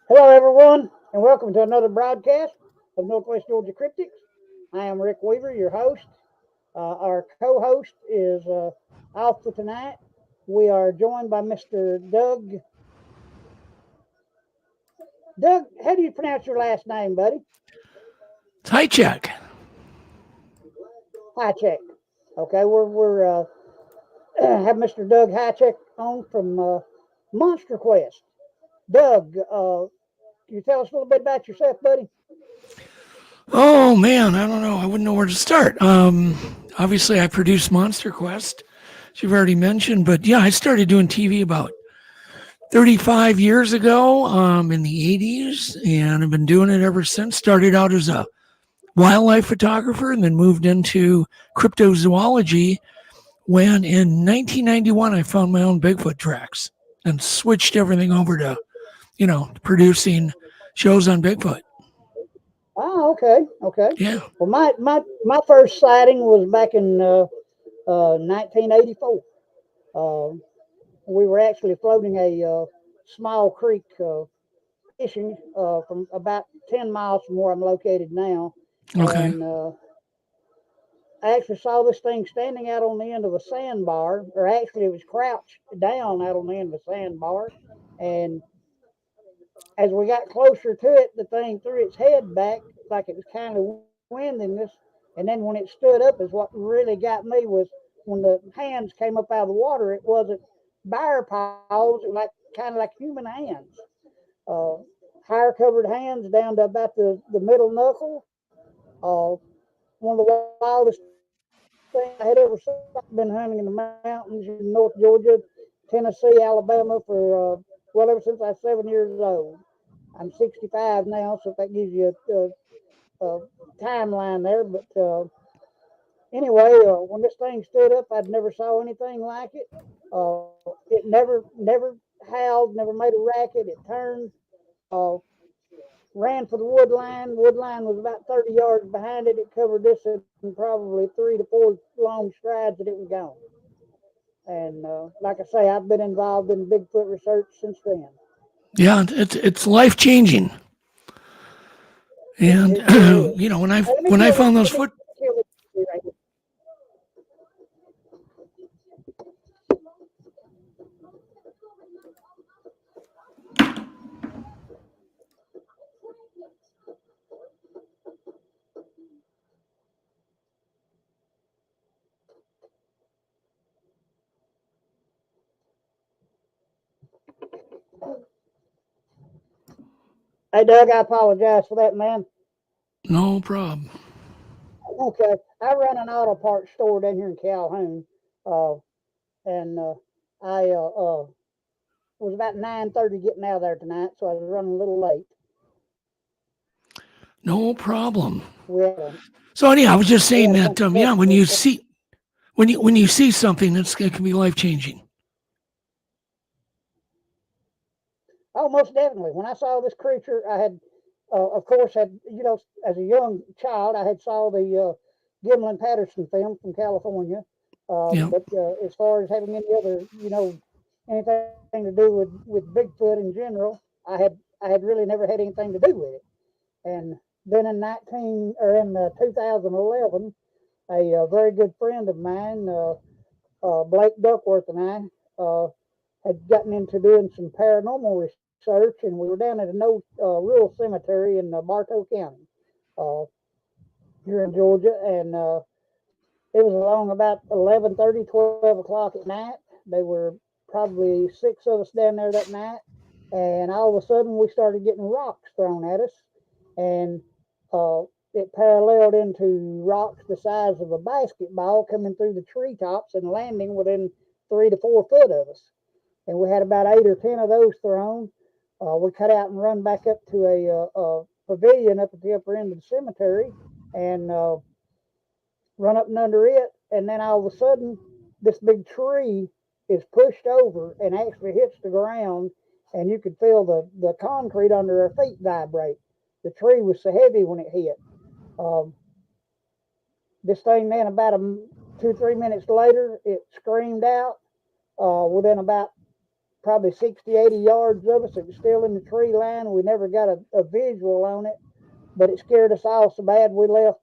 Hello, everyone, and welcome to another broadcast of Northwest Georgia Cryptics. I am Rick Weaver, your host. Our co-host is off for tonight. We are joined by Mr. Doug. Doug, how do you pronounce your last name, buddy? Hajicek. Hajicek. Okay, we're have Mr. Doug Hajicek on from Monster Quest. Doug, can you tell us a little bit about yourself, buddy? Oh man, I don't know. I wouldn't know where to start. Obviously, I produced Monster Quest, as you've already mentioned, but yeah, I started doing TV about 35 years ago, in the 80s, and I've been doing it ever since. Started out as a wildlife photographer and then moved into cryptozoology when in 1991 I found my own Bigfoot tracks and switched everything over to, producing shows on Bigfoot. Oh, okay. Yeah. Well, my first sighting was back in 1984. We were actually floating a small creek fishing from about 10 miles from where I'm located now. Okay. And I actually saw this thing standing out on the end of a sandbar, or actually it was crouched down out on the end of a sandbar. And as we got closer to it, the thing threw its head back like it was kind of winding us. And then when it stood up, is what really got me was when the hands came up out of the water. It wasn't bear paws, it was kind of like human hands, uh, hair covered hands down to about the middle knuckle. One of the wildest things I had ever seen. Been hunting in the mountains in North Georgia, Tennessee, Alabama for well ever since I was 7 years old. I'm 65 now, so if that gives you a timeline there. But anyway, when this thing stood up, I'd never saw anything like it. It never howled, never made a racket. It turned, uh, ran for the wood line. Wood line was about 30 yards behind it. It covered this in probably 3 to 4 long strides, and it was gone. And like I say, I've been involved in Bigfoot research since then. Yeah, it's life changing. And It sure is. when I Hey, when I found those foot kill this right here. Hey, Doug, I apologize for that, man. no problem. Okay, I run an auto parts store down here in Calhoun, uh, and I was about 9:30 getting out of there tonight, so I was running a little late. No problem. We had a So anyhow, I was just we saying had a that bunch of yeah, when customers. you see when you see something, it can be life changing. Oh, most definitely. When I saw this creature, I had, of course, as a young child, I had saw the Gimlin Patterson film from California. Yeah. But as far as having any other, anything to do with Bigfoot in general, I had really never had anything to do with it. And then in 2011, a very good friend of mine, Blake Duckworth, and I had gotten into doing some paranormal research, and we were down at a no rural cemetery in Bartow County, uh, here in Georgia, and it was along about 11:30, 12 o'clock at night. They were probably six of us down there that night, and all of a sudden we started getting rocks thrown at us, and uh, it paralleled into rocks the size of a basketball coming through the treetops and landing within 3 to 4 foot of us. And we had about 8 or 10 of those thrown. We cut out and run back up to a pavilion up at the upper end of the cemetery, and run up and under it. And then all of a sudden, this big tree is pushed over and actually hits the ground, and you could feel the concrete under our feet vibrate. The tree was so heavy when it hit. Um, this thing then about 2 or 3 minutes later, it screamed out. Within about probably 60, 80 yards of us, it was still in the tree line. We never got a visual on it, but it scared us all so bad we left,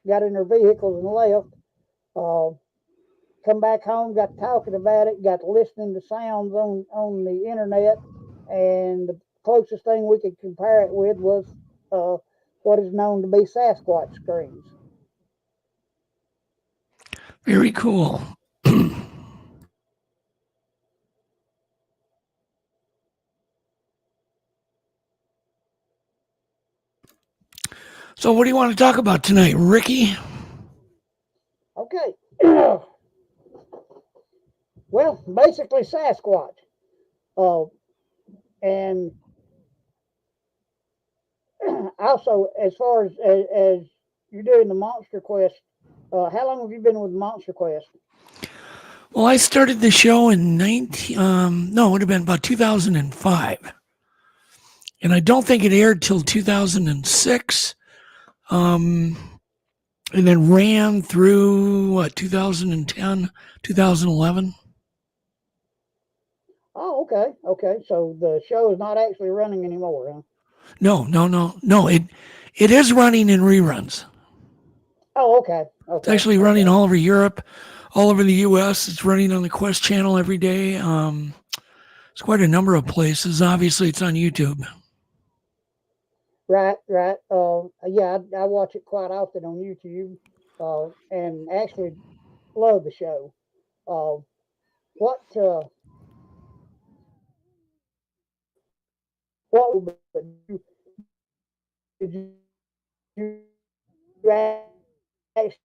got in our vehicles and left. Uh, Come back home, got talking about it, got listening to sounds on the internet, and the closest thing we could compare it with was uh, what is known to be Sasquatch screams. Very cool. So, what do you want to talk about tonight, Ricky? Okay. Well, basically Sasquatch. Uh, and also, as far as you're doing the Monster Quest, how long have you been with Monster Quest? Well, I started the show in no, it would have been about 2005. And I don't think it aired till 2006. And then ran through, 2010, 2011. Oh, okay, okay. So the show is not actually running anymore, huh? No. It is running in reruns. Oh, okay, It's okay, actually running okay. all over Europe, all over the U.S. It's running on the Quest channel every day. It's quite a number of places. Obviously, it's on YouTube. Right, right. Yeah, I watch it quite often on YouTube, and actually love the show. Uh, what what did you actually?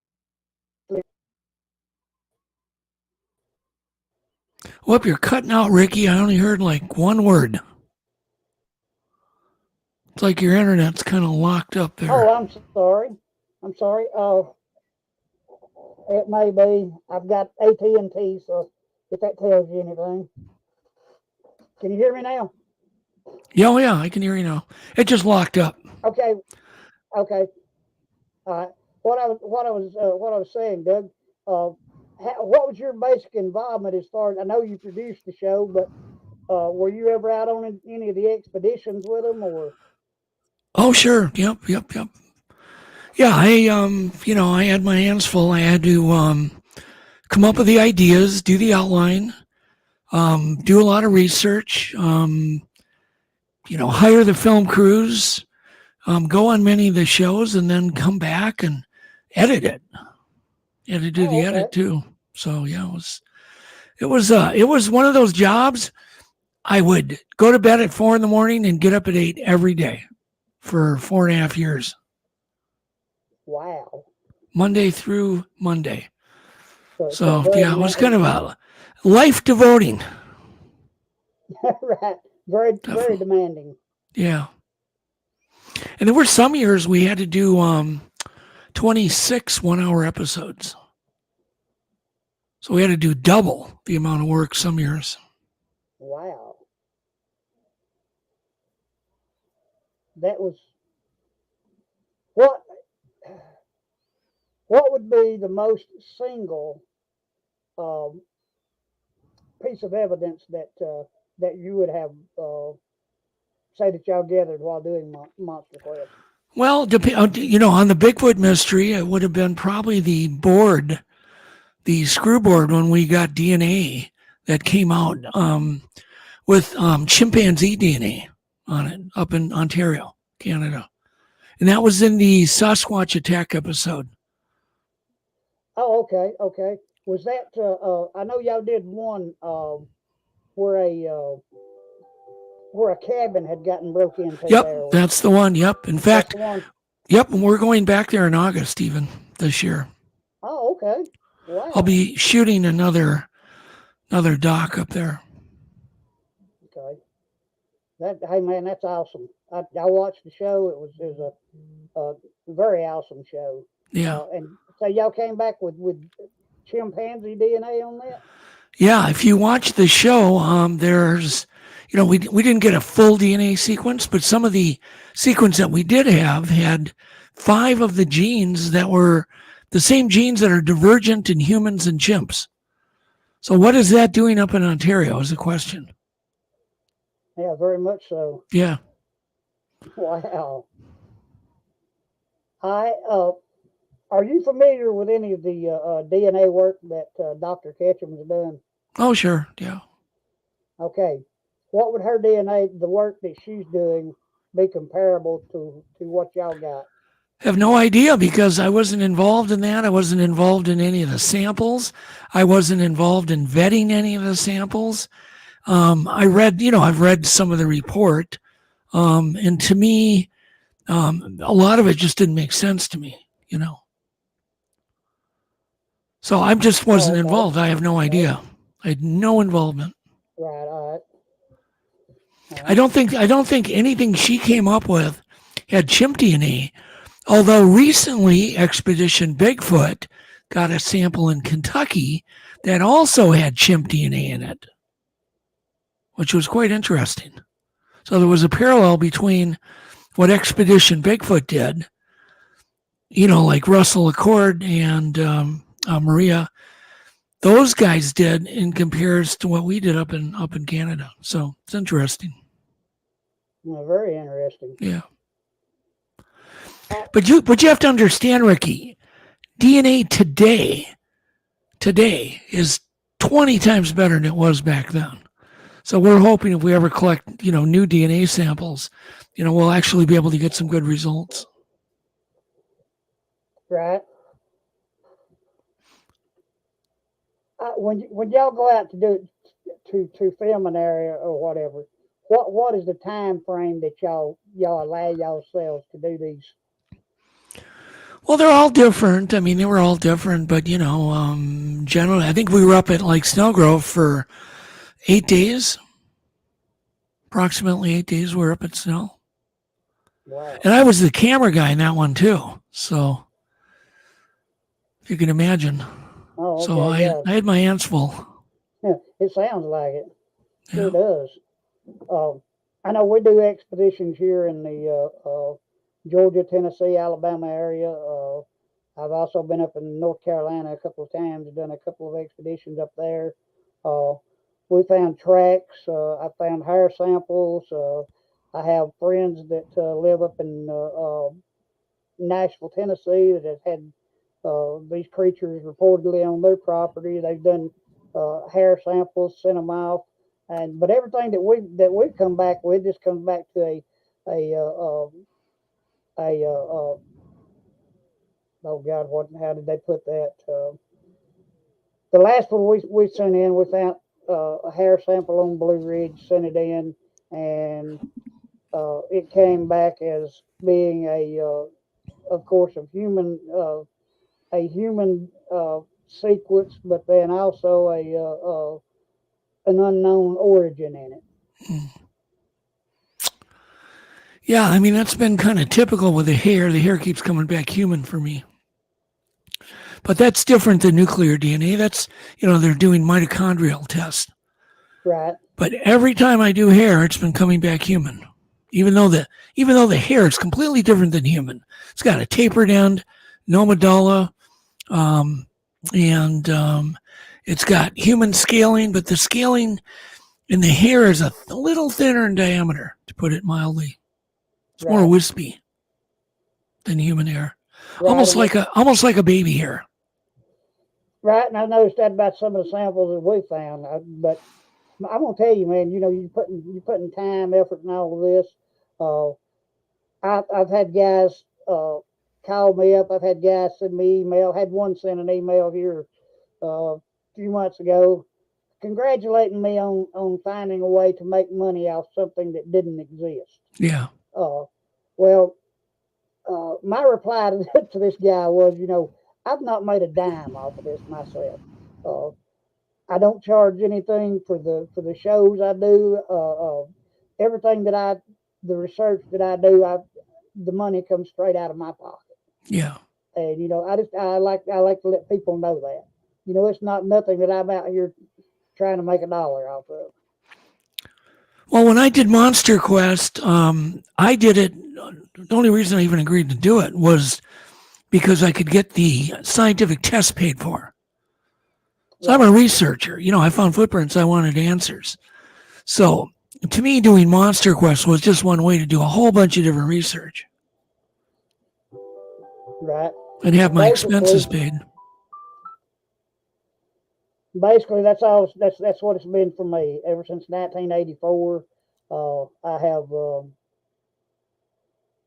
Whoop, you're cutting out, Ricky. I only heard like one word. It's like your internet's kind of locked up Oh, there. I'm sorry. I'm sorry. It may be. I've got AT&T, so if that tells you anything, can you hear me now? Yeah, oh yeah, I can hear you now. It just locked up. Okay, okay. What I was saying, Doug. Uh, what was your basic involvement as far as I know you produced the show, but were you ever out on any of the expeditions with them, or? Oh, sure. Yep. Yeah, I had my hands full. I had to come up with the ideas, do the outline, do a lot of research, hire the film crews, go on many of the shows, and then come back and edit it. You had to do Oh, the okay. edit too. So yeah, it was one of those jobs. I would go to bed at 4 in the morning and get up at 8 every day for 4.5 years, Wow. Monday through Monday. So So very yeah, it was kind of demanding. a life devoting. Right. Very very Definitely. demanding. Yeah. And there were some years we had to do 26 1 hour episodes. So we had to do double the amount of work some years. Wow. That was what what would be the most single um, piece of evidence that you would have say that y'all gathered while doing Monster Quest? Well, on the Bigfoot mystery, it would have been probably the screw board when we got DNA that came out with chimpanzee DNA on it up in Ontario, Canada. And that was in the Sasquatch attack episode. Oh, okay, okay. Was that? I know y'all did one where a cabin had gotten broke into Yep, there. that's the one. Yep. In That's fact, the one. yep, and we're going back there in August even this year. Oh, okay. I'll Wow. be shooting another doc up there. Okay. Hey man, that's awesome. I watched the show. It was a very awesome show. Yeah. And so y'all came back with chimpanzee DNA on that. Yeah, if you watch the show, there's, we didn't get a full DNA sequence, but some of the sequence that we did have had 5 of the genes that were the same genes that are divergent in humans and chimps. So what is that doing up in Ontario is the question. Yeah, very much so. Yeah. Wow. Are you familiar with any of the DNA work that Dr. Ketchum's done? Oh, sure. Yeah. Okay. What would her DNA, the work that she's doing, be comparable to what y'all got? Have no idea because I wasn't involved in that. I wasn't involved in any of the samples. I wasn't involved in vetting any of the samples. I've read some of the report, and to me, a lot of it just didn't make sense to me. So I just wasn't Oh, okay. involved. I have no idea. I had no involvement. Right. All right. All I right. don't think anything she came up with had chimp DNA. Although recently Expedition Bigfoot got a sample in Kentucky that also had chimp DNA in it, which was quite interesting. So there was a parallel between what Expedition Bigfoot did, like Russell Accord and Maria, those guys did in comparison to what we did up in Canada. So it's interesting. Well, very interesting. Yeah. But you have to understand, Ricky, DNA today is 20 times better than it was back then. So we're hoping if we ever collect, new DNA samples, we'll actually be able to get some good results. Right. When y'all go out to do to film an area or whatever, what is the time frame that y'all allow yourselves to do these? Well, they're all different. I mean, they were all different, but generally, I think we were up at like Snellgrove for 8 days, approximately 8 days. We were up at Snell, Wow. and I was the camera guy in that one too. So you can imagine. Oh, okay. So Yeah. I had my hands full. Yeah, it sounds like it. Yeah. Sure does. I know we do expeditions here in the Georgia, Tennessee, Alabama area. I've also been up in North Carolina a couple of times, done a couple of expeditions up there. Uh, we found tracks. I found hair samples. I have friends that live up in Nashville, Tennessee, that have had these creatures reportedly on their property. They've done hair samples, sent them off, but everything that we come back with just comes back to a oh God, what? How did they put that? The last one we sent in, we found a hair sample on Blue Ridge, sent it in, and it came back as being of course, a human sequence, but then also an unknown origin in it. Yeah, I mean, that's been kind of typical with the hair. The hair keeps coming back human for me. But that's different than nuclear DNA. That's, they're doing mitochondrial tests. Right. But every time I do hair, it's been coming back human. Even though the hair is completely different than human. It's got a tapered end, no medulla, and it's got human scaling, but the scaling in the hair is a little thinner in diameter, to put it mildly. It's more wispy than human hair, almost like a baby hair. Right, and I noticed that about some of the samples that we found. But I'm gonna tell you, man, you're putting time, effort, and all of this. I've had guys call me up. I've had guys send me email. Had one send an email here a few months ago, congratulating me on finding a way to make money off something that didn't exist. Yeah. Well, my reply to this guy was, I've not made a dime off of this myself. I don't charge anything for the shows I do. Everything the research that I do, the money comes straight out of my pocket. Yeah. And I like to let people know that. It's not nothing that I'm out here trying to make a dollar off of. Well, when I did Monster Quest, I did it. The only reason I even agreed to do it was because I could get the scientific test paid for. So I'm Right. a researcher. I found footprints. I wanted answers. So to me, doing Monster Quest was just one way to do a whole bunch of different research Right. and have my Basically, expenses paid. basically that's what it's been for me ever since 1984.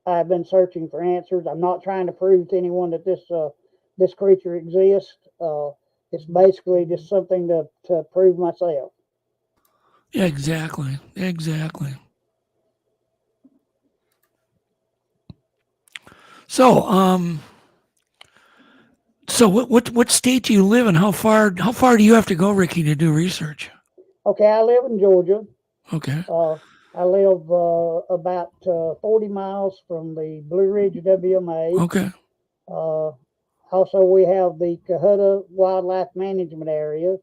I've been searching for answers. I'm not trying to prove to anyone that this creature exists. It's basically just something to prove myself. Yeah, exactly. Exactly. So, so what state do you live in? How far do you have to go, Ricky, to do research? Okay, I live in Georgia. Okay. Uh, I live about 40 miles from the Blue Ridge WMA. Okay. Uh, Also, we have the Cohutta Wildlife Management Area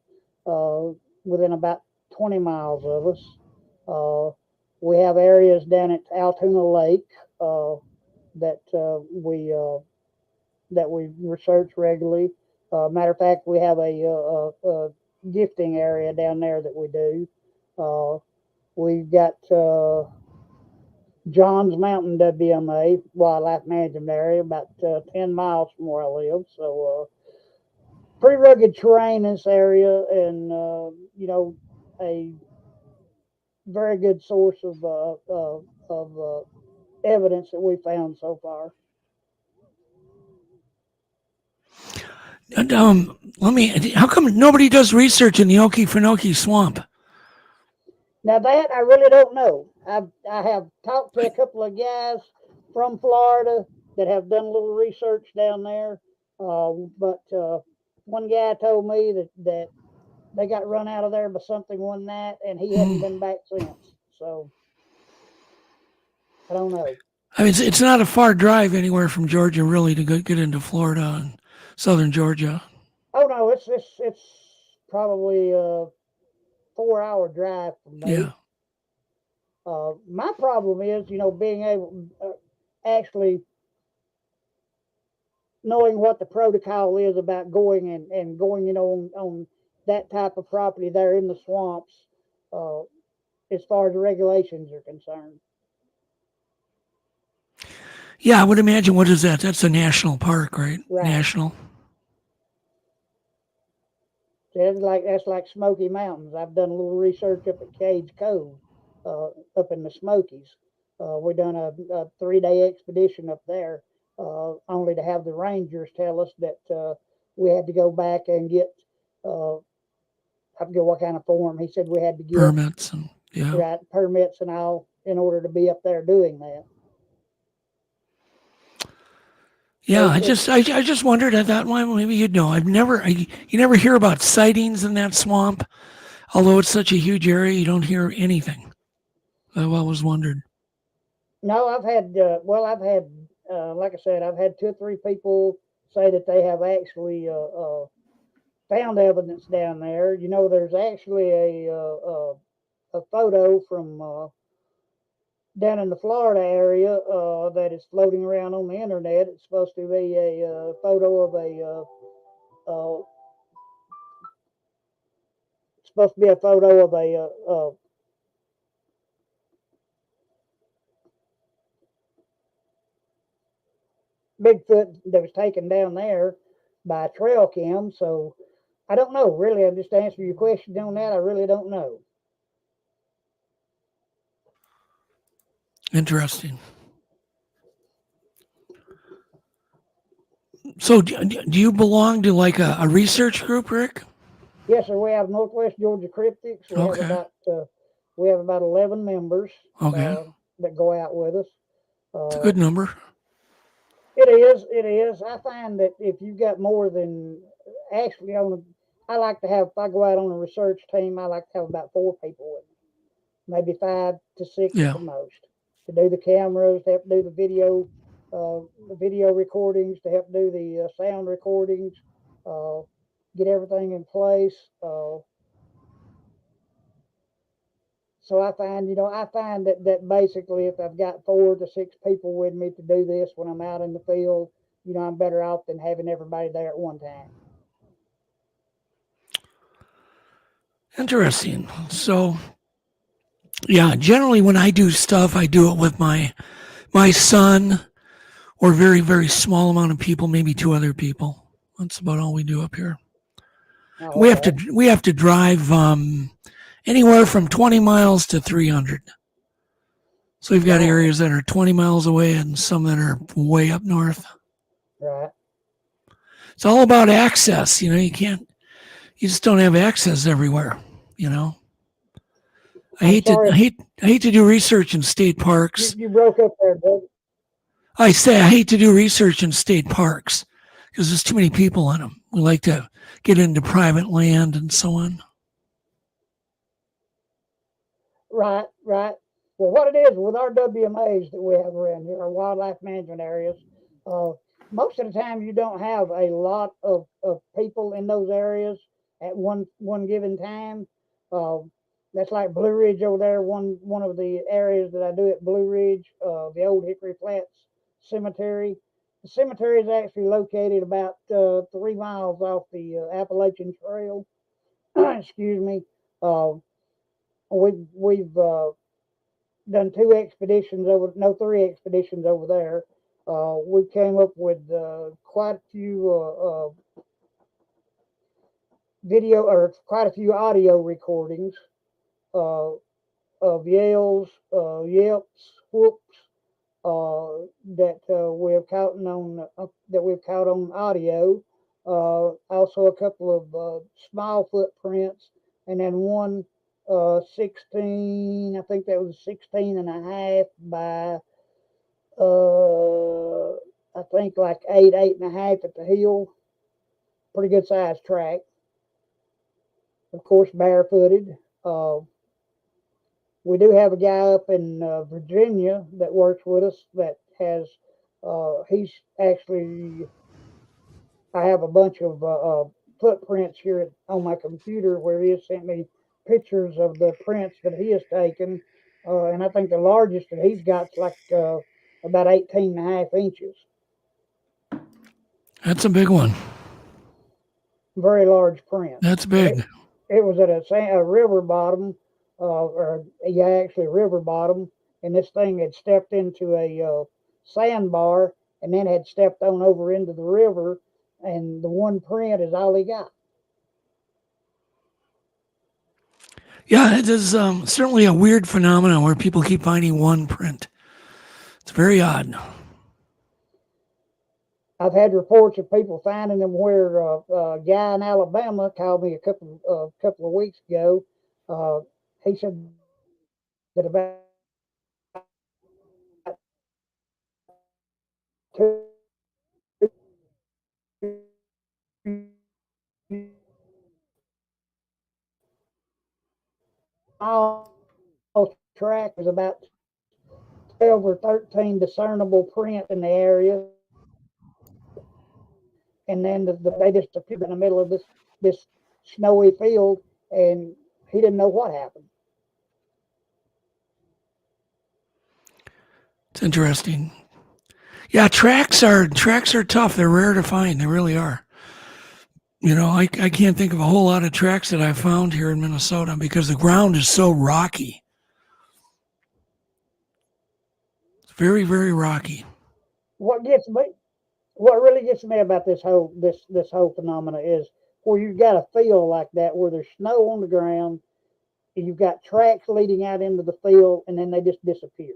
uh, within about 20 miles of us. Uh, we have areas down at Altoona Lake uh, that we research regularly. Matter of fact, we have a gifting area down there that we do. Uh, we've got Johns Mountain WMA Wildlife Management Area, about 10 miles from where I live. So pretty rugged terrain in this area, and a very good source of evidence that we found so far. And let me. How come nobody does research in the Okefenokee Swamp? Now that I really don't know. I have talked to a couple of guys from Florida that have done a little research down there, but one guy told me that they got run out of there by something one night, and he hadn't Hmm. been back since. So I don't know. I mean, it's not a far drive anywhere from Georgia, really, to get into Florida and southern Georgia. Oh no, it's probably a 4 hour drive for me. Yeah. My problem is, being able actually knowing what the protocol is about going and going, on that type of property there in the swamps, uh, as far as the regulations are concerned. Yeah, I would imagine. What is that? That's a national park, right? Right. National. So that's like Smoky Mountains. I've done a little research up at Cage Cove, up in the Smokies. We done a 3 day expedition up there, only to have the rangers tell us that we had to go back and get. I forget what kind of form. He said we had to get Permits and yeah. right permits and all in order to be up there doing that. So Yeah, I just wondered at that one. Maybe you'd know. You never hear about sightings in that swamp, although it's such a huge area. You don't hear anything. I've always wondered. no, I've had like I said, I've had two or three people say that they have actually found evidence down there. There's actually a photo from down in the Florida area that is floating around on the internet. It's supposed to be a photo of a Bigfoot that was taken down there by a trail cam. So I don't know really. I just to answer your question on that. I really don't know. Interesting. So, do you belong to like a research group, Rick? Yes, sir. We have Northwest Georgia Cryptics. Okay. We have about 11 members Okay. that go out with us. It's a Uh, good number. it is. It is. I find that if you've got more than actually on a, I like to have. If I go out on a research team, I like to have about 4 people with me, maybe 5 to 6 at Yeah. the most, to do the cameras, to help do the video recordings, to help do the sound recordings, uh, get everything in place. So I find that basically if I've got 4 to 6 people with me to do this when I'm out in the field, I'm better off than having everybody there at one time. Interesting. So, yeah, generally when I do stuff, I do it with my son or very very small amount of people, maybe two other people. That's about all we do up here. Oh, We have to okay. we have to drive anywhere from 20 miles to 300. So we've got Lord. areas that are 20 miles away and some that are way up north. Right. It's all about access. You just don't have access everywhere. You know, I I'm hate to, I sorry hate, I hate to do research in state you, parks. you broke up there, Doug. I say I hate to do research in state parks because there's too many people in them. We like to get into private land and so on. Right, right. Well, what it is with our WMAs that we have around here, our wildlife management areas, uh, most of the time you don't have a lot of people in those areas at one given time. Uh, that's like Blue Ridge over there. One of the areas that I do at Blue Ridge, the Old Hickory Flats Cemetery. The cemetery is actually located about 3 miles off the Appalachian Trail. Excuse me. Uh, we've done two expeditions over, no, three expeditions over there. We came up with quite a few video or quite a few audio recordings uh, of yells, yelps, whoops that we've caught on that we've caught on audio. Also, a couple of small footprints, and then one 16. I think that was 16 and a half by uh, I think like eight and a half at the heel. Pretty good sized track. Of course, barefooted. We do have a guy up in Virginia that works with us that has. He's actually. I have a bunch of footprints here on my computer where he has sent me pictures of the prints that he has taken, and I think the largest that he's got is like about 18 and a half inches. That's a big one. Very large print, That's and big. it was at a river bottom, or yeah, actually a river bottom, and this thing had stepped into a sandbar, and then had stepped on over into the river, and the one print is all he got. Yeah, it is certainly a weird phenomenon where people keep finding one print. It's very odd. I've had reports of people finding them where a guy in Alabama called me a couple of weeks ago. Uh, he said that about 2 miles track was about 12 or 13 discernible prints in the area, and then they just appeared in the middle of this snowy field, and he didn't know what happened. It's interesting. Yeah, tracks are tough. They're rare to find. They really are. I can't think of a whole lot of tracks that I found here in Minnesota because the ground is so rocky. It's very, very rocky. What gets me, what really gets me about this whole phenomena is where you've got a field like that where there's snow on the ground, and you've got tracks leading out into the field, and then they just disappear.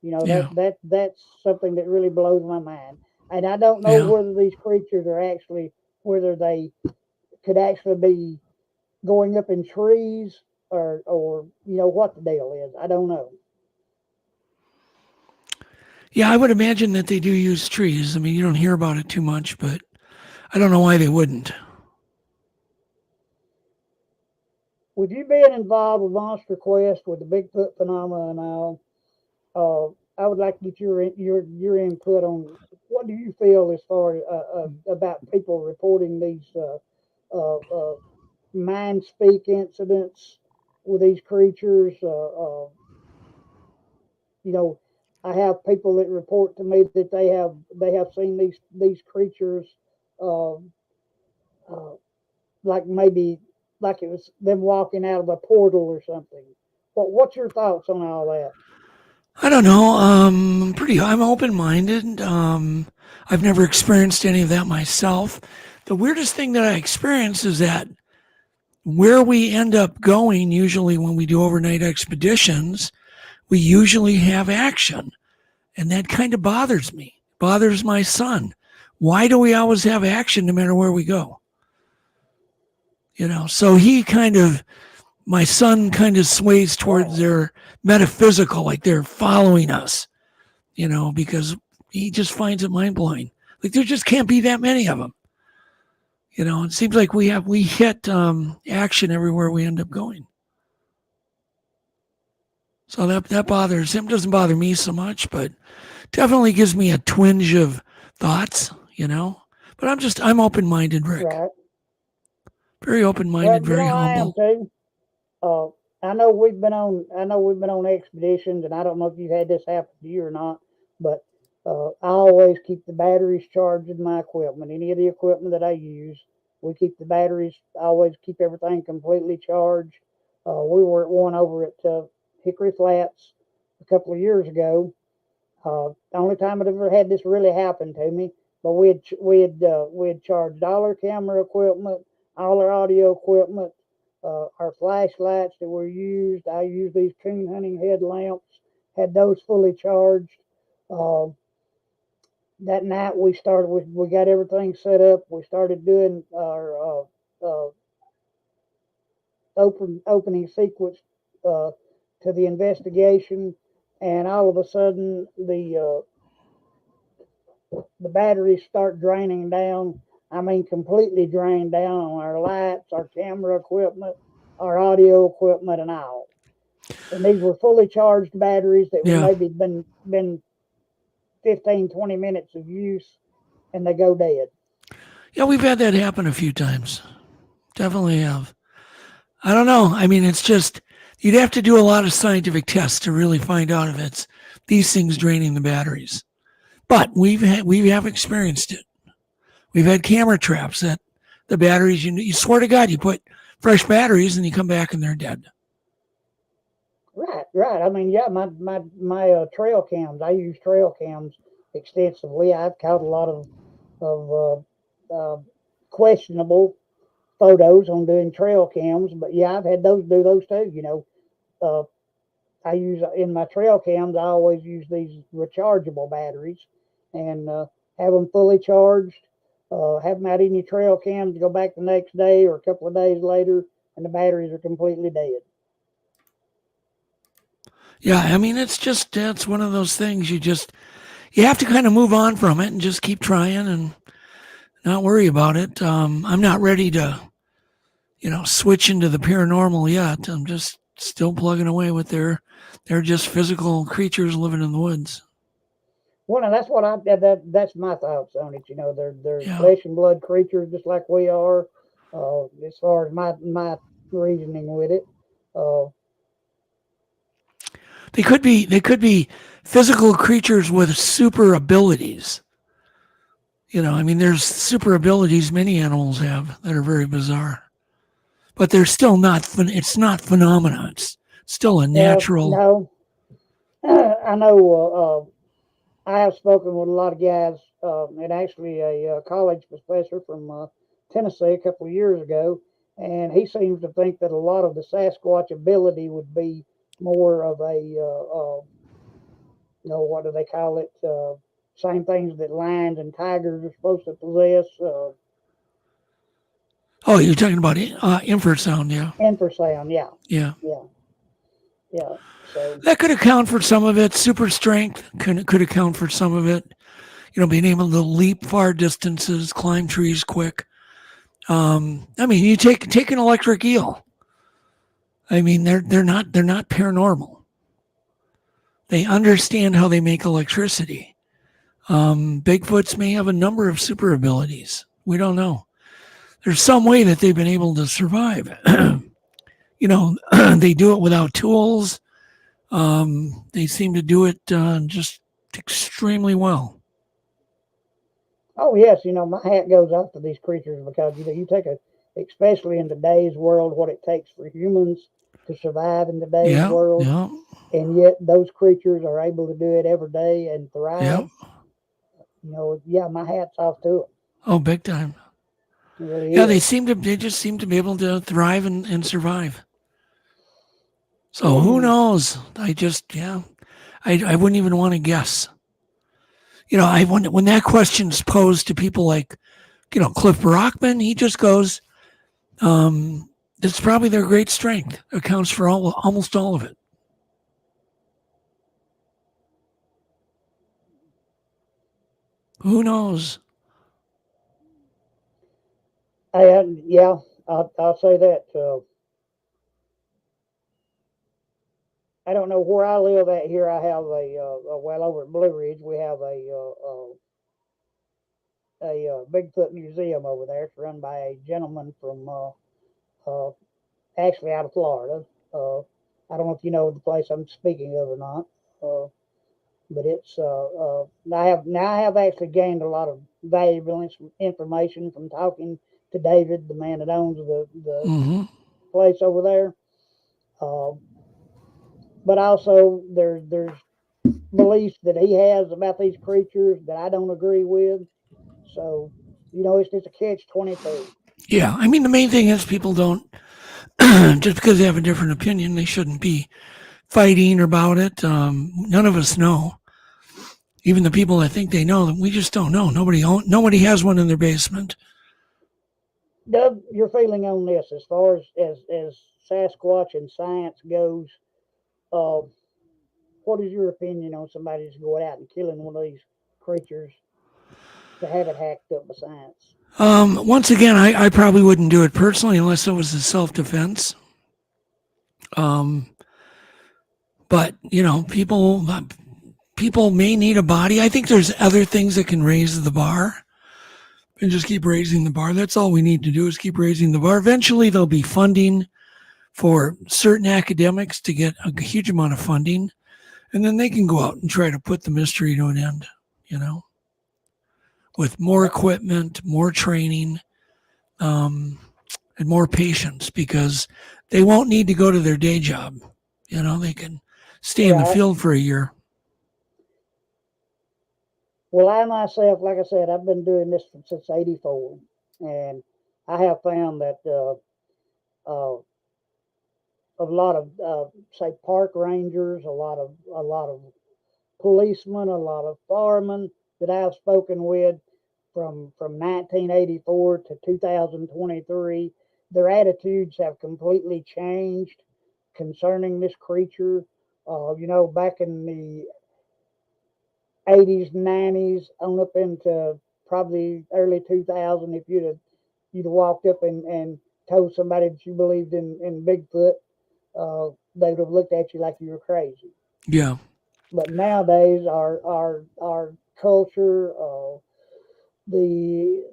Yeah, That's something that really blows my mind, and I don't know yeah. whether these creatures are actually whether they could actually be going up in trees or what the deal is. I don't know. Yeah, I would imagine that they do use trees. I mean, you don't hear about it too much, but I don't know why they wouldn't. With you being involved with Monster Quest with the Bigfoot phenomena and all, I would like to get your input on what do you feel as far about people reporting these mind speak incidents with these creatures. You know, I have people that report to me that they have seen these creatures, uh, uh, like maybe like it was them walking out of a portal or something. But what's your thoughts on all that? I don't know. I'm open-minded. I've never experienced any of that myself. The weirdest thing that I experienced is that where we end up going, usually when we do overnight expeditions, we usually have action. And that kind of bothers me, bothers my son. Why do we always have action no matter where we go? So my son kind of sways towards their metaphysical, like they're following us, because he just finds it mind blowing. Like there just can't be that many of them. It seems like we hit action everywhere we end up going. So that bothers him. Doesn't bother me so much, but definitely gives me a twinge of thoughts, But I'm open minded, Rick. Right. Very open minded, Well, very I am humble. too. Uh, I know we've been on expeditions, and I don't know if you've had this happen to you or not, but I always keep the batteries charged in my equipment. Any of the equipment that I use, we keep the batteries. I always keep everything completely charged. We were at one over at Hickory Flats a couple of years ago. The only time I'd ever had this really happen to me, but we had charged all our camera equipment, all our audio equipment, our flashlights that were used. I used these coon hunting headlamps, had those fully charged. Uh, that night we got everything set up. We started doing our opening sequence uh, to the investigation, and all of a sudden the batteries start draining down. I mean, completely drained down on our lights, our camera equipment, our audio equipment, and all. And these were fully charged batteries that were Yeah. maybe been 15, 20 minutes of use, and they go dead. Yeah, we've had that happen a few times. Definitely have. I don't know. I mean, it's just, you'd have to do a lot of scientific tests to really find out if it's these things draining the batteries. But we have experienced it. We've had camera traps that the batteries, you swear to God, you put fresh batteries and you come back and they're dead. Right, right. I mean, yeah, my trail cams. I use trail cams extensively. I've caught a lot of questionable photos on doing trail cams, but yeah, I've had those do those too. Uh, I use in my trail cams. I always use these rechargeable batteries and have them fully charged. Have them out in your trail cams. Go back the next day or a couple of days later, and the batteries are completely dead. Yeah, I mean, it's one of those things you have to kind of move on from it and just keep trying and not worry about it. I'm not ready to, switch into the paranormal yet. I'm just still plugging away with they're just physical creatures living in the woods. Well, and that's my thoughts on it. They're Yeah. flesh and blood creatures just like we are. As far as my reasoning with it, uh, They could be physical creatures with super abilities. I mean, there's super abilities many animals have that are very bizarre, but they're still not. It's not phenomena. It's still a natural. no, I know. I have spoken with a lot of guys, and actually a college professor from Tennessee a couple of years ago, and he seems to think that a lot of the Sasquatch ability would be more of what do they call it? Same things that lions and tigers are supposed to possess. Oh, you're talking about infrasound, yeah, Infrasound, yeah, yeah. yeah, yeah. So That could account for some of it. Super strength could account for some of it. Being able to leap far distances, climb trees quick. I mean, you take an electric eel. I mean, they're not paranormal. They understand how they make electricity. Bigfoots may have a number of super abilities. We don't know. There's some way that they've been able to survive. They do it without tools. They seem to do it just extremely well. Oh yes, my hat goes off to these creatures because you take especially in today's world, what it takes for humans to survive in today's Yeah, world, yeah, and yet those creatures are able to do it every day and yeah. thrive. Yeah, my hat's off to them. Oh, big time. It really Yeah, is. they just seem to be able to thrive and survive. So who knows? I wouldn't even want to guess. When that question's posed to people like, Cliff Brockman, he just goes, it's probably their great strength. Accounts for almost all of it. Who knows? Yeah, I'll say that. I don't know where I live at here. I have well, over at Blue Ridge, we have a Bigfoot museum over there. It's run by a gentleman from uh, actually out of Florida. Uh, I don't know if you know the place I'm speaking of or not, but I have actually gained a lot of valuable information from talking to David, the man that owns the Mm-hmm. place over there. Uh, but also there's beliefs that he has about these creatures that I don't agree with. So it's just a catch-22. Yeah, I mean the main thing is people don't just because they have a different opinion, they shouldn't be fighting about it. None of us know. Even the people that think they know, we just don't know. Nobody has one in their basement. Doug, your feeling on this, as far as Sasquatch and science goes, uh, what is your opinion on somebody just going out and killing one of these creatures to have it hacked up by science? Once again, I probably wouldn't do it personally unless it was a self-defense. Um, but people may need a body. I think there's other things that can raise the bar and just keep raising the bar. That's all we need to do is keep raising the bar. Eventually, there'll be funding for certain academics to get a huge amount of funding, and then they can go out and try to put the mystery to an end, with more equipment, more training, and more patience because they won't need to go to their day job. They can stay in the Right. field for a year. Well, I myself, like I said, I've been doing this since '84, and I have found that a lot of say park rangers, a lot of policemen, a lot of firemen that I've spoken with from 1984 to 2023, their attitudes have completely changed concerning this creature. Back in the '80s, '90s, on up into probably early 2000, if you'd have walked up and told somebody that you believed in Bigfoot, they would have looked at you like you were crazy. Yeah. But nowadays, our culture, the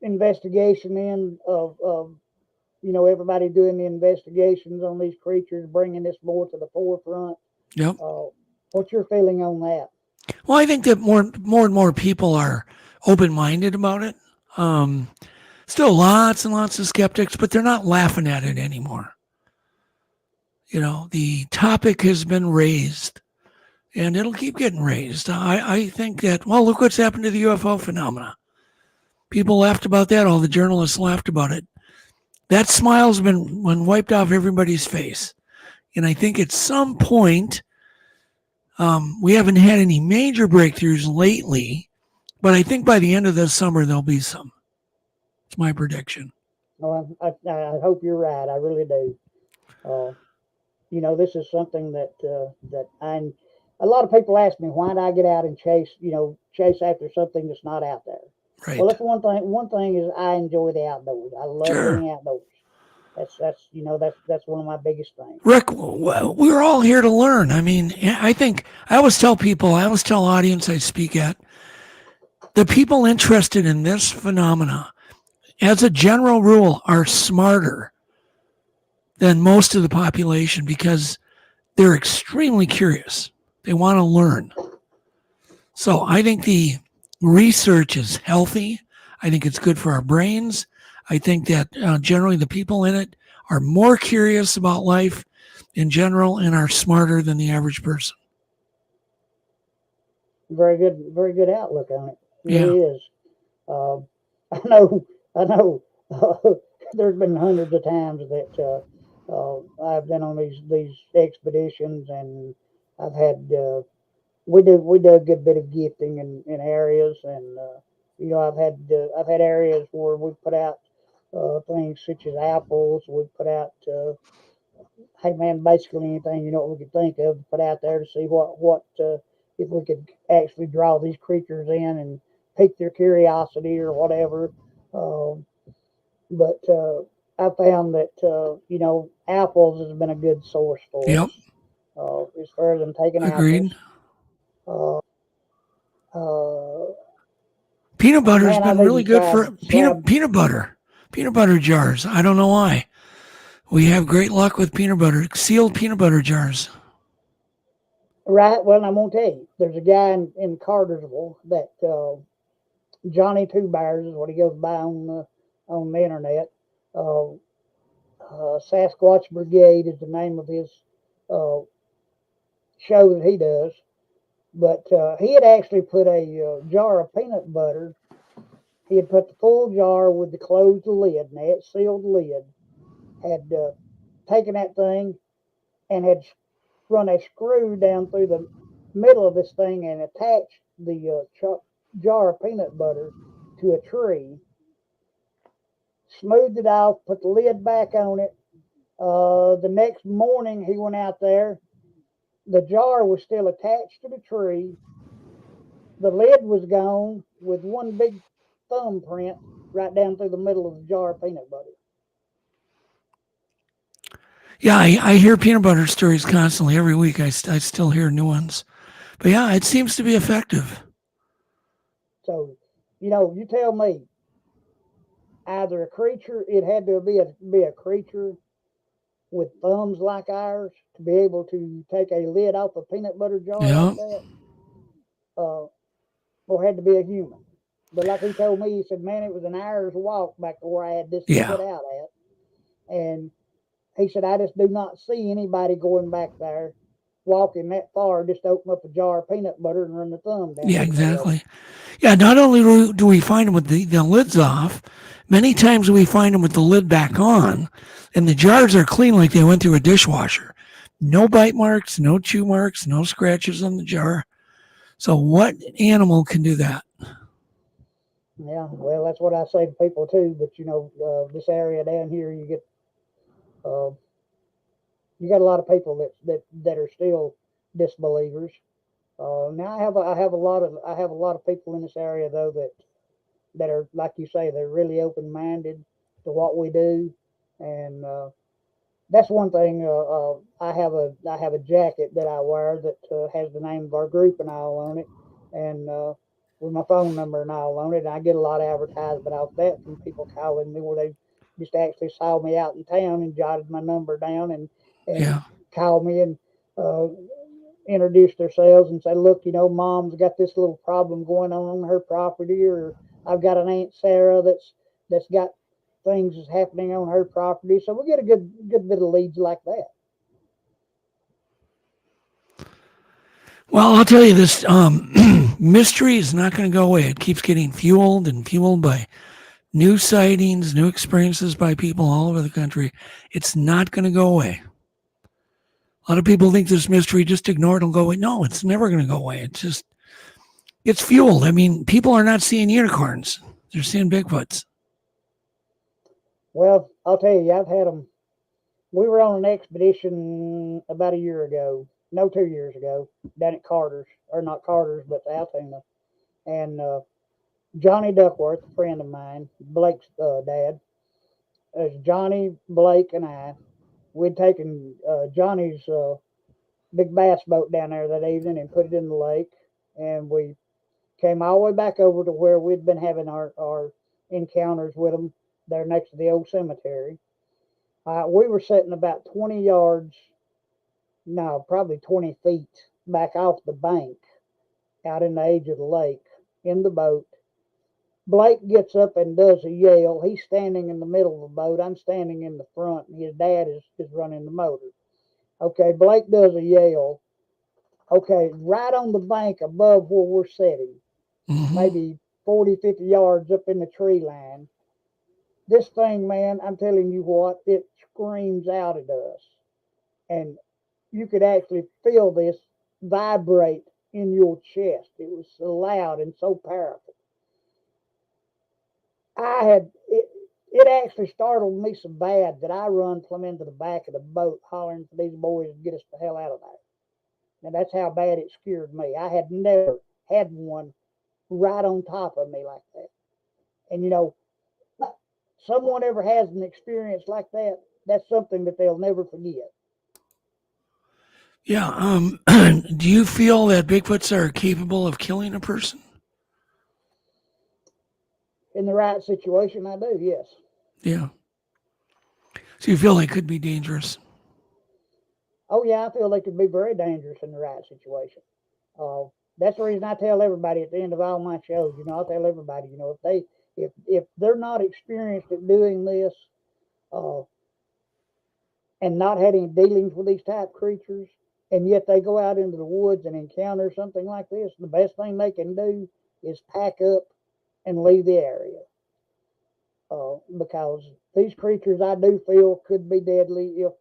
investigation in of everybody doing the investigations on these creatures, bringing this more to the forefront. Yep. What's your feeling on that? Well, I think that more and more people are open-minded about it. Um, Still lots and lots of skeptics, but they're not laughing at it anymore. The topic has been raised and it'll keep getting raised. I think that, well, look what's happened to the UFO phenomena. People laughed about that. All the journalists laughed about it. That smile's been wiped off everybody's face. And I think at some point, we haven't had any major breakthroughs lately, but I think by the end of this summer, there'll be some. It's my prediction. Well, I hope you're right. I really do. Uh, this is something that a lot of people ask me, why do I get out and chase after something that's not out there? Well, Right. that's one thing. One thing is I enjoy the outdoors. I love Sure. being outdoors. That's one of my biggest things. Rick, we're all here to learn. I mean, I think I always tell people, I always tell audience I speak at, the people interested in this phenomena, as a general rule, are smarter than most of the population because they're extremely curious. They want to learn. So I think the research is healthy. I think it's good for our brains. I think that generally the people in it are more curious about life in general and are smarter than the average person. Very good outlook on it. It Yeah. really is. Uh, I know. There's been hundreds of times that I've been on these expeditions, and I've had we do a good bit of gifting in areas, and I've had areas where we put out things such as apples. We put out hey man, basically anything we could think of to put out there to see what if we could actually draw these creatures in and pique their curiosity or whatever. Um, but I found that apples has been a good source for Yep. us as far as them taking apples. Agreed. Uh, uh, Peanut butter's Man, been I've really even good tried for slab. peanut butter jars. I don't know why. We have great luck with peanut butter, sealed peanut butter jars. Right. Well, I'm gonna tell you, there's a guy in Cartersville that Johnny Two Bears is what he goes by on the internet. Uh, Sasquatch Brigade is the name of his uh, show that he does. But he had actually put a jar of peanut butter. He had put the full jar with the closed lid, and that sealed lid. Had taken that thing and had run a screw down through the middle of this thing and attached the jar of peanut butter to a tree. Smoothed it off, put the lid back on it. The next morning he went out there. The jar was still attached to the tree. The lid was gone with one big thumbprint right down through the middle of the jar of peanut butter. Yeah, I hear peanut butter stories constantly every week. I still hear new ones. But yeah, it seems to be effective. So, you tell me, either a creature, it had to be a creature with thumbs like ours to be able to take a lid off a peanut butter jar like Yeah. that, uh, or had to be a human. But like he told me, he said, man, it was an hour's walk back to where I had this Yeah. put out at. And he said, I just do not see anybody going back there walking that far just to open up a jar of peanut butter and run the thumb down Yeah, through the middle of it. exactly. Yeah, not only do we find them with the lids off, many times we find them with the lid back on, and the jars are clean like they went through a dishwasher. No bite marks, no chew marks, no scratches on the jar. So, what animal can do that? Yeah, well, that's what I say to people too. But this area down here, uh, you got a lot of people that are still disbelievers. Now I have a lot of people in this area though that are like you say, they're really open minded to what we do, and that's one thing. I have a jacket that I wear that has the name of our group and all on it, and with my phone number and all on it. And I get a lot of advertisement off that from people calling me where they just actually saw me out in town and jotted my number down and Yeah. called me and uh, introduced themselves and say, look, mom's got this little problem going on her property, or I've got an Aunt Sarah that's got things that's happening on her property. So we get a good bit of leads like that. Well, I'll tell you this mystery is not going to go away. It keeps getting fueled and fueled by new sightings, new experiences by people all over the country. It's not going to go away. A lot of people think this mystery, just ignore it and go away. No, it's never going to go away. It's fueled. I mean, people are not seeing unicorns. They're seeing Bigfoots. Well, I'll tell you, I've had them. We were on an expedition about a year ago, no, 2 years ago, down at Carter's, or not Carter's, but Altoona. And Johnny Duckworth, a friend of mine, Blake's dad, as Johnny, Blake, and I, we'd taken Johnny's big bass boat down there that evening and put it in the lake. And we came all the way back over to where we'd been having our encounters with them there next to the old cemetery. We were sitting about 20 yards no, probably 20 feet back off the bank out in the edge of the lake in the boat. Blake gets up and does a yell. He's standing in the middle of the boat. I'm standing in the front, and his dad is running the motor. Okay, Blake does a yell. Okay, right on the bank above where we're sitting, maybe 40, 50 yards up in the tree line. This thing, man, I'm telling you what, it screams out at us. And you could actually feel this vibrate in your chest. It was so loud and so powerful. It actually startled me so bad that I run plumb into the back of the boat hollering for these boys to get us the hell out of there. And that's how bad it scared me. I had never had one right on top of me like that. And someone ever has an experience like that, that's something that they'll never forget. Yeah. Do you feel that Bigfoots are capable of killing a person? In the right situation, I do, yes. Yeah. So you feel they could be dangerous? Oh yeah, I feel they could be very dangerous in the right situation. That's the reason I tell everybody at the end of all my shows. I tell everybody, if they're not experienced at doing this, uh, and not had any dealings with these type creatures, and yet they go out into the woods and encounter something like this, the best thing they can do is pack up and leave the area. Because these creatures, I do feel, could be deadly if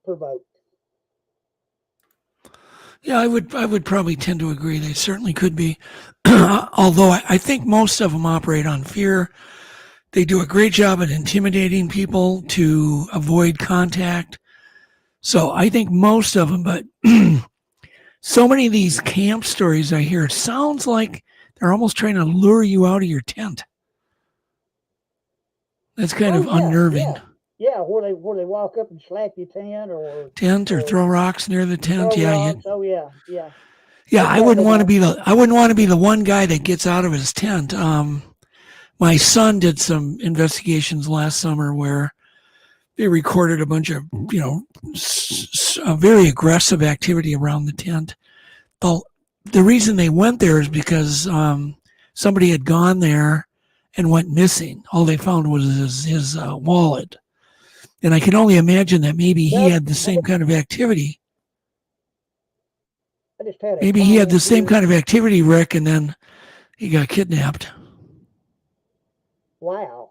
provoked. Yeah, I would probably tend to agree. They certainly could be. Although I think most of them operate on fear. They do a great job at intimidating people to avoid contact. So I think most of them, but so many of these camp stories I hear sounds like they're almost trying to lure you out of your tent. That's kind of unnerving. Yeah, where they walk up and slap your tent or throw rocks near the tent. Yeah. Yeah, I wouldn't want to be the one guy that gets out of his tent. My son did some investigations last summer where they recorded a bunch of, very aggressive activity around the tent. Well, the reason they went there is because somebody had gone there and went missing. All they found was his wallet. And I can only imagine that maybe he had the same kind of activity. Maybe he had the same kind of activity, Rick, and then he got kidnapped. Wow.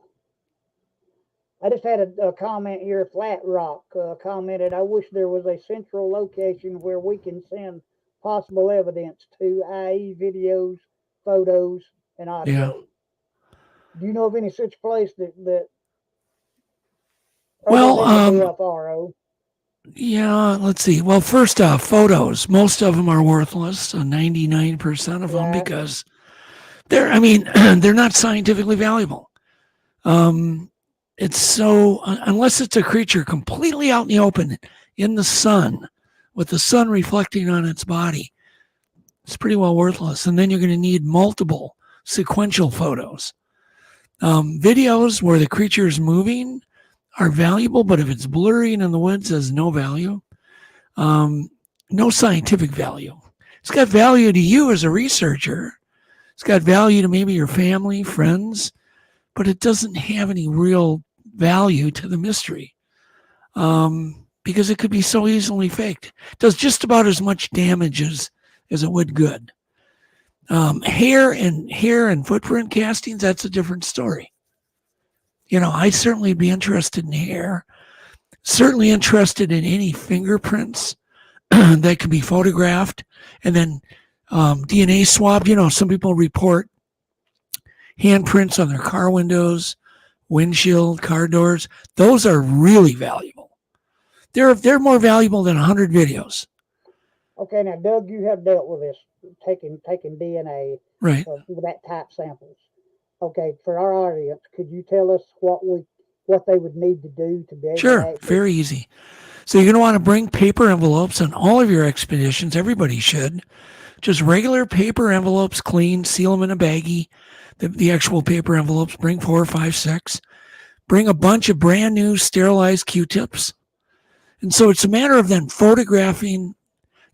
I just had a comment here. Flat Rock commented, I wish there was a central location where we can send possible evidence to, i.e. videos, photos, and audio. Yeah. Do you know of any such place that well, yeah, let's see. Well, first off, photos. Most of them are worthless, 99% of them, because they're not scientifically valuable. It's so, unless it's a creature completely out in the open, in the sun, with the sun reflecting on its body, it's pretty well worthless. And then you're going to need multiple sequential photos. Videos where the creature is moving are valuable, but if it's blurry and in the woods, has no value. No scientific value. It's got value to you as a researcher. It's got value to maybe your family, friends, but it doesn't have any real value to the mystery because it could be so easily faked. It does just about as much damage as it would good. Hair and footprint castings, that's a different story. I'd certainly be interested in hair, certainly interested in any fingerprints that can be photographed, and then DNA swab. Some people report handprints on their car windows, windshield, car doors. Those are really valuable. They're more valuable than 100 videos. Okay, now Doug, you have dealt with this, taking DNA, right, with that type samples. Okay, for our audience, could you tell us what they would need to do to be able to very easy. So you're going to want to bring paper envelopes on all of your expeditions. Everybody should. Just regular paper envelopes, clean, seal them in a baggie. The actual paper envelopes, bring 4, 5, 6. Bring a bunch of brand new sterilized Q-tips. And so it's a matter of then photographing,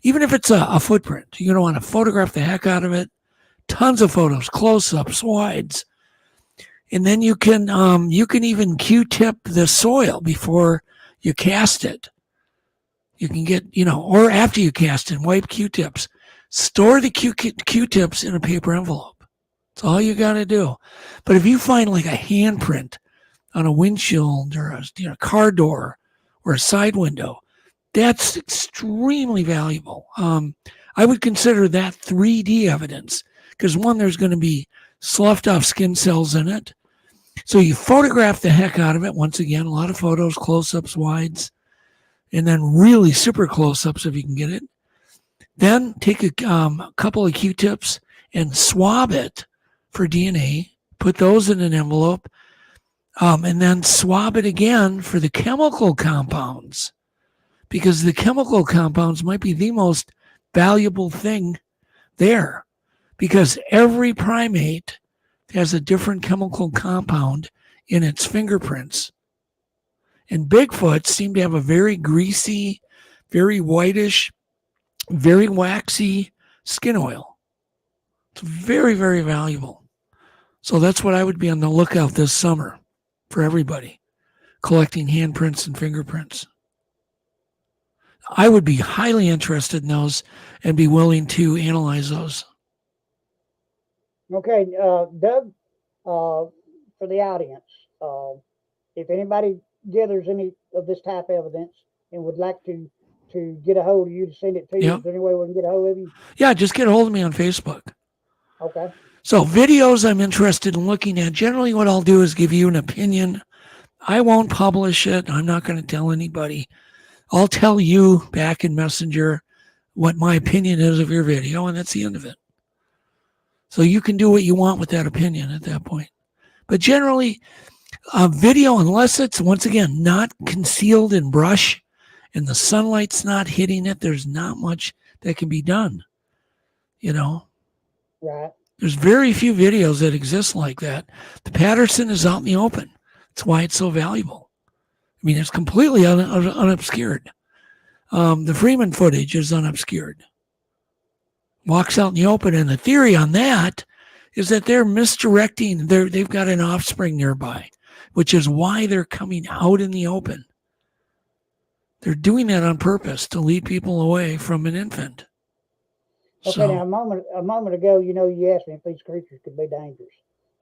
even if it's a footprint, you're going to want to photograph the heck out of it. Tons of photos, close-ups, wides. And then you can even Q-tip the soil before you cast it. You can get, or after you cast it, wipe Q-tips. Store the Q-tips in a paper envelope. That's all you got to do. But if you find like a handprint on a windshield or a car door or a side window, that's extremely valuable. I would consider that 3D evidence because one, there's going to be sloughed off skin cells in it. So you photograph the heck out of it. Once again, a lot of photos, close-ups, wides, and then really super close-ups if you can get it. Then take a couple of Q-tips and swab it for DNA. Put those in an envelope, and then swab it again for the chemical compounds, because the chemical compounds might be the most valuable thing there, because every primate has a different chemical compound in its fingerprints. And Bigfoot seem to have a very greasy, very whitish, very waxy skin oil. It's very, very valuable. So that's what I would be on the lookout this summer for everybody, collecting handprints and fingerprints. I would be highly interested in those and be willing to analyze those. Okay, Doug, for the audience, if anybody gathers any of this type of evidence and would like to get a hold of you to send it to you, Yep. is there any way we can get a hold of you? Yeah, just get a hold of me on Facebook. Okay. So videos I'm interested in looking at, generally what I'll do is give you an opinion. I won't publish it. I'm not going to tell anybody. I'll tell you back in Messenger what my opinion is of your video, and that's the end of it. So you can do what you want with that opinion at that point. But generally, a video, unless it's, once again, not concealed in brush and the sunlight's not hitting it, there's not much that can be done. Right. There's very few videos that exist like that. The Patterson is out in the open. That's why it's so valuable. I mean, it's completely unobscured. The Freeman footage is unobscured. Walks out in the open, and the theory on that is that they're misdirecting. They've got an offspring nearby, which is why they're coming out in the open. They're doing that on purpose to lead people away from an infant. Okay, now a moment ago, you asked me if these creatures could be dangerous.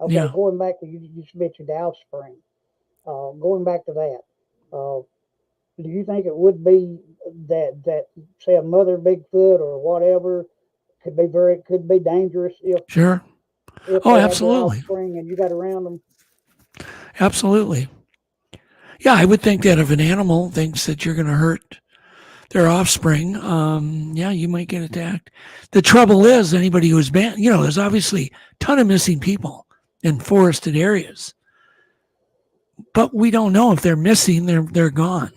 Okay, yeah. Going back to you mentioned the offspring. Going back to that, do you think it would be that say a mother Bigfoot or whatever could be dangerous if Sure. if Oh, they have their absolutely. offspring and you got around them? Absolutely. Yeah, I would think that if an animal thinks that you're going to hurt their offspring, yeah, you might get attacked. The trouble is, anybody who's banned, there's obviously a ton of missing people in forested areas, but we don't know if they're missing. They're gone.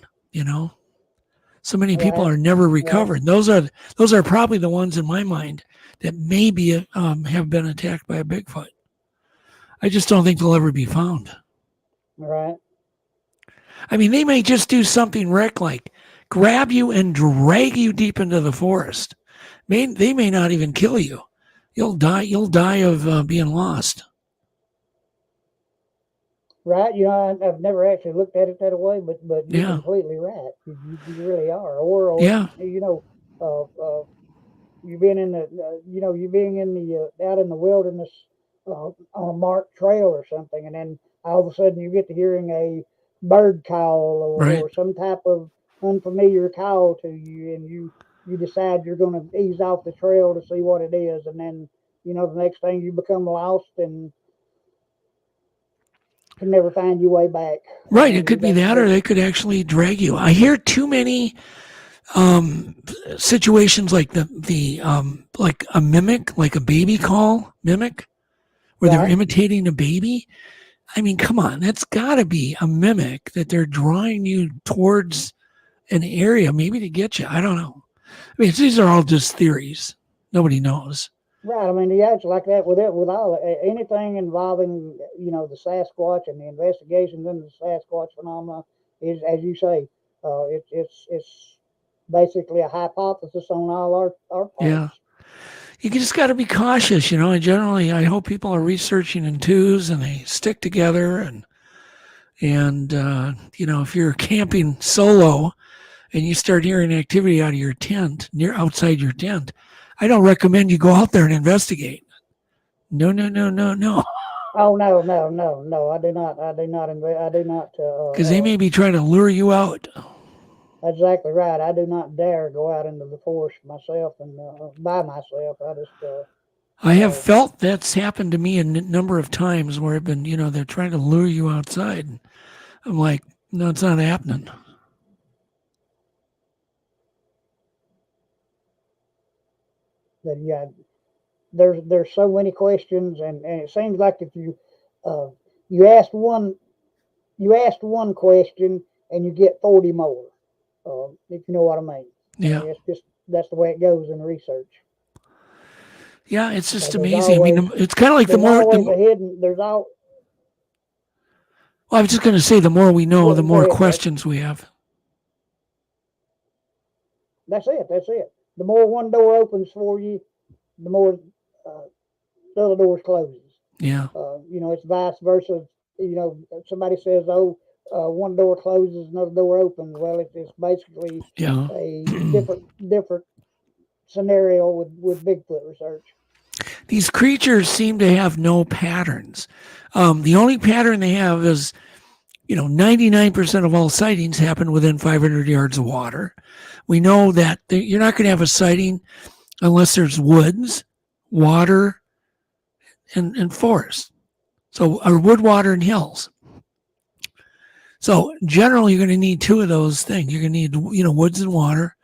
So many people Right. are never recovered. Right. Those are probably the ones in my mind that maybe have been attacked by a Bigfoot. I just don't think they'll ever be found. Right. I mean, they may just do something, Rick, like grab you and drag you deep into the forest. They may not even kill you. You'll die. You'll die of being lost. Right. I've never actually looked at it that way, but you're Yeah. completely right. You really are. Or Yeah. uh, uh, you being in the you being in the out in the wilderness on a marked trail or something, and then all of a sudden you get to hearing a bird call Right. or some type of unfamiliar call to you, and you decide you're going to ease off the trail to see what it is, and then the next thing you become lost and can never find your way back. Right. It could be That's that, or they could actually drag you. I hear too many situations like the like a mimic, like a baby call mimic, where they're right. imitating a baby. I mean, come on, that's got to be a mimic that they're drawing you towards an area, maybe to get you. I don't know. I mean, these are all just theories. Nobody knows. Right. I mean, the acts like that with all anything involving the Sasquatch and the investigations into the Sasquatch phenomena is, as you say, It's basically a hypothesis on all our Yeah. parts. You just got to be cautious, you know. I hope people are researching in twos and they stick together and you know, if you're camping solo and you start hearing activity out of your tent, near outside your tent, I don't recommend you go out there and investigate. No, no, no, no, no, Oh no, no, no, no! I do not. I do not. I do not. because they may be trying to lure you out. Exactly right. I do not dare go out into the forest myself and by myself. I just I have uh, felt that's happened to me a number of times where I've been, you know, they're trying to lure you outside. I'm like, no, it's not happening. that yeah. There's so many questions, and it seems like if uh, you asked one you asked one question and you get 40 more. If you know what I mean. Yeah. It's just that's the way it goes in research. Yeah, it's just There's amazing. I always mean, it's kind of like there's always a hidden. There's all. well, I was just going to say, the more we know, the Go more ahead, Doug. questions we have. That's it. That's it. The more one door opens for you, the more uh, the other doors closes. Yeah. It's vice versa. Somebody says, "Oh, one door closes, another door opens." Well, it's basically Yeah. a different scenario with Bigfoot research. These creatures seem to have no patterns. The only pattern they have is, you know, 99% of all sightings happen within 500 yards of water. We know that you're not going to have a sighting unless there's woods, water, and forest. So, or wood, water, and hills. So, generally, you're going to need two of those things. You're going to need, you know, woods and water,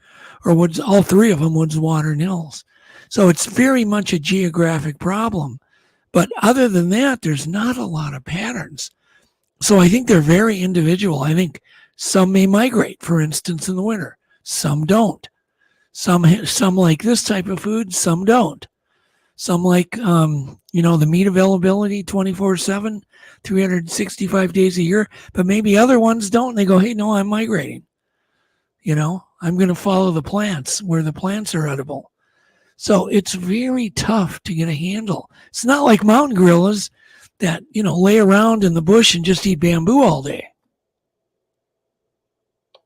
or woods, all three of them, woods, water, and hills. So, it's very much a geographic problem. But other than that, there's not a lot of patterns. So, I think they're very individual. I think some may migrate, for instance, in the winter. Some don't. Some like this type of food, some don't. Some like, the meat availability 24/7, 365 days a year, but maybe other ones don't. And they go, hey, no, I'm migrating. You know, I'm going to follow the plants where the plants are edible. So it's very tough to get a handle. It's not like mountain gorillas that, you know, lay around in the bush and just eat bamboo all day.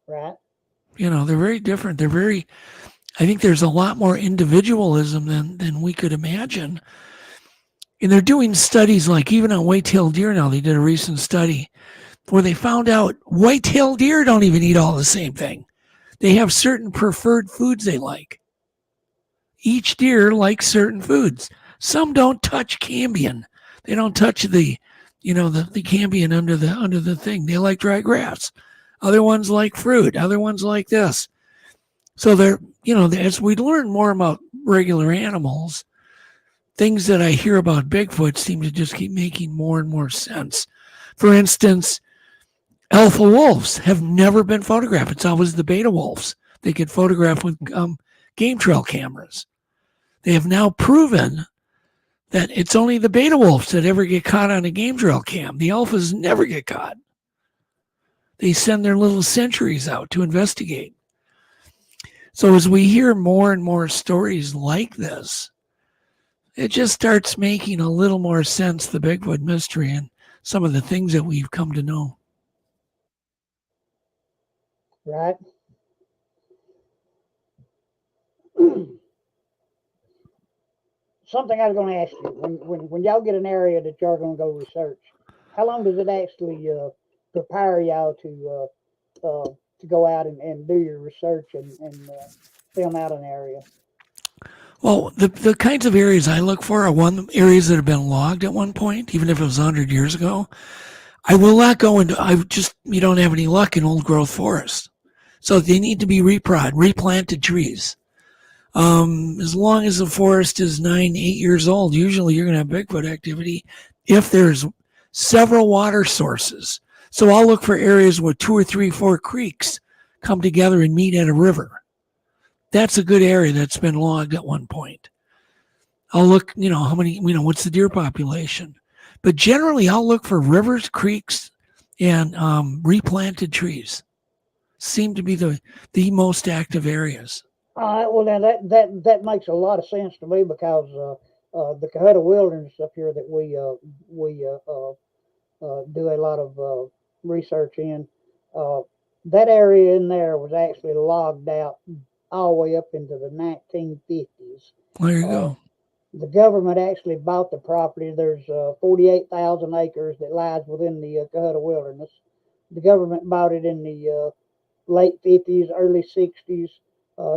Right. You know, they're very different. I think there's a lot more individualism than we could imagine. And they're doing studies like even on white-tailed deer now. They did a recent study where they found out white-tailed deer don't even eat all the same thing. They have certain preferred foods they like. Each deer likes certain foods. Some don't touch cambium. They don't touch the cambium under the thing. They like dry grass. Other ones like fruit. Other ones like this. So as we learn more about regular animals, things that I hear about Bigfoot seem to just keep making more and more sense. For instance, alpha wolves have never been photographed. It's always the beta wolves they get photographed with game trail cameras. They have now proven that it's only the beta wolves that ever get caught on a game trail cam. The alphas never get caught. They send their little sentries out to investigate. So as we hear more and more stories like this, it just starts making a little more sense, the Bigfoot mystery and some of the things that we've come to know. Right. Something I was going to ask you when y'all get an area that y'all going to go research, how long does it actually prepare y'all to go out and do your research and film out an area? Well, the kinds of areas I look for are areas that have been logged at one point, even if it was 100 years ago. I will not go into, you don't have any luck in old growth forests. So they need to be replanted trees. As long as the forest is 8 years old, usually you're going to have Bigfoot activity if there's several water sources. So I'll look for areas where 2 or 3, 4 creeks come together and meet at a river. That's a good area that's been logged at one point. I'll look, how many, what's the deer population? But generally, I'll look for rivers, creeks, and replanted trees. seem to be the most active areas. Well, now that makes a lot of sense to me because the Cohutta Wilderness up here that we do a lot of research in. Uh, that area in there was actually logged out all the way up into the 1950s. There you Uh, go. the government actually bought the property. There's 48,000 acres that lies within the Cohutta Wilderness. The government bought it in the late 50s, early 60s,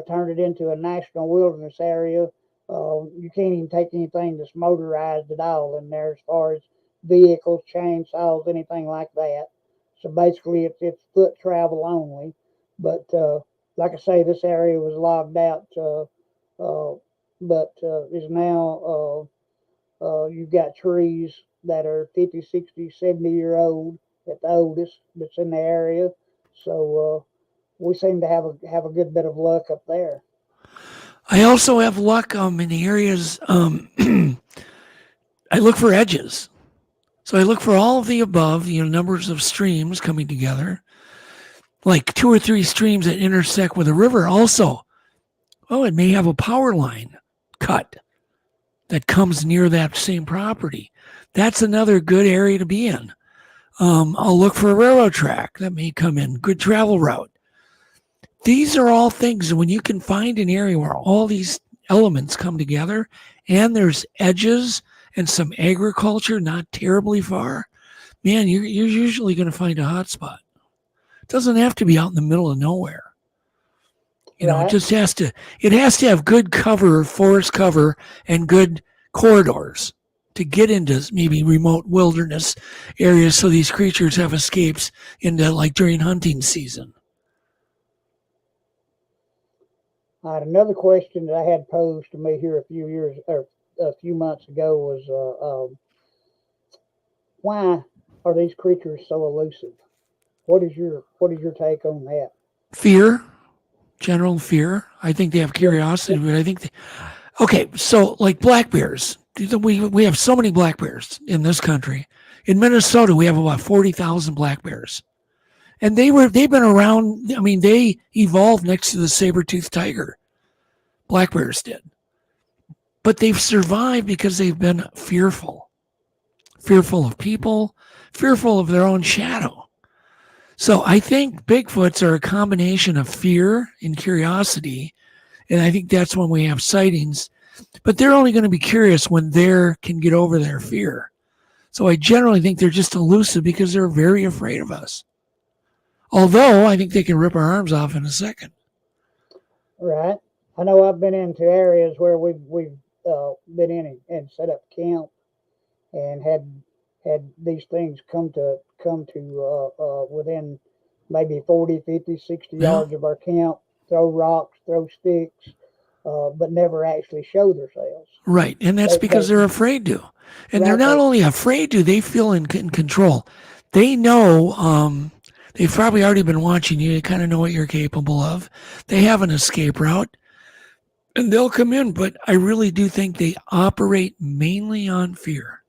turned it into a national wilderness area. You can't even take anything that's motorized at all in there as far as vehicles, chainsaws, anything like that. So basically, it's foot travel only. But like I say, this area was logged out, uh, but is now you've got trees that are 50, 60, 70-year old at the oldest that's in the area. So we seem to have a good bit of luck up there. I also have luck in the areas. I look for edges. So I look for all of the above, numbers of streams coming together, like 2 or 3 streams that intersect with a river. Also, it may have a power line cut that comes near that same property. That's another good area to be in. I'll look for a railroad track that may come in, good travel route. These are all things when you can find an area where all these elements come together and there's edges and some agriculture not terribly far, man, you're usually going to find a hot spot. It doesn't have to be out in the middle of nowhere. It Right. just has to have good cover, forest cover, and good corridors to get into maybe remote wilderness areas so these creatures have escapes into like during hunting season. All right. Another question that I had posed to me here a few years or a few months ago was, why are these creatures so elusive? What is your take on that? Fear, general fear. I think they have Yep. curiosity, but I think okay, so like black bears. We have so many black bears in this country. In Minnesota, we have about 40,000 black bears. And they've been around. I mean, they evolved next to the saber-toothed tiger. Black bears did. But they've survived because they've been fearful of people, fearful of their own shadow. So I think Bigfoots are a combination of fear and curiosity. And I think that's when we have sightings. But they're only going to be curious when they can get over their fear. So I generally think they're just elusive because they're very afraid of us. Although I think they can rip our arms off in a second. Right. I know I've been into areas where we've been in and set up camp and had these things come to within maybe 40, 50, 60 Yeah, yards of our camp, throw rocks, throw sticks, but never actually show themselves. right. And that's because They they're afraid to. And they're right not they only afraid to, they feel in control. They know they've probably already been watching you. They kind of know what you're capable of. They have an escape route and they'll come in. But I really do think they operate mainly on fear.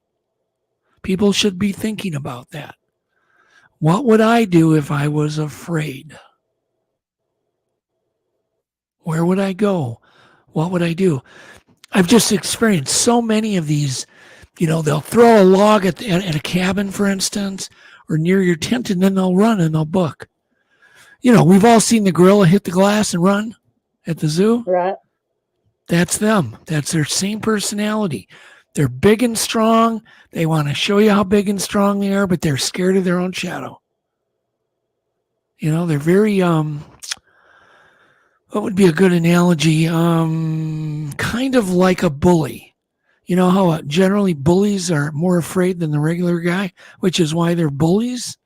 People should be thinking about that. What would I do if I was afraid? Where would I go? What would I do? I've just experienced so many of these. They'll throw a log at a cabin, for instance, or near your tent, and then they'll run and they'll book. We've all seen the gorilla hit the glass and run at the zoo. right That's them. That's their same personality. They're big and strong. They want to show you how big and strong they are, but they're scared of their own shadow. They're very what would be a good analogy? Kind of like a bully. You know how generally bullies are more afraid than the regular guy, which is why they're bullies?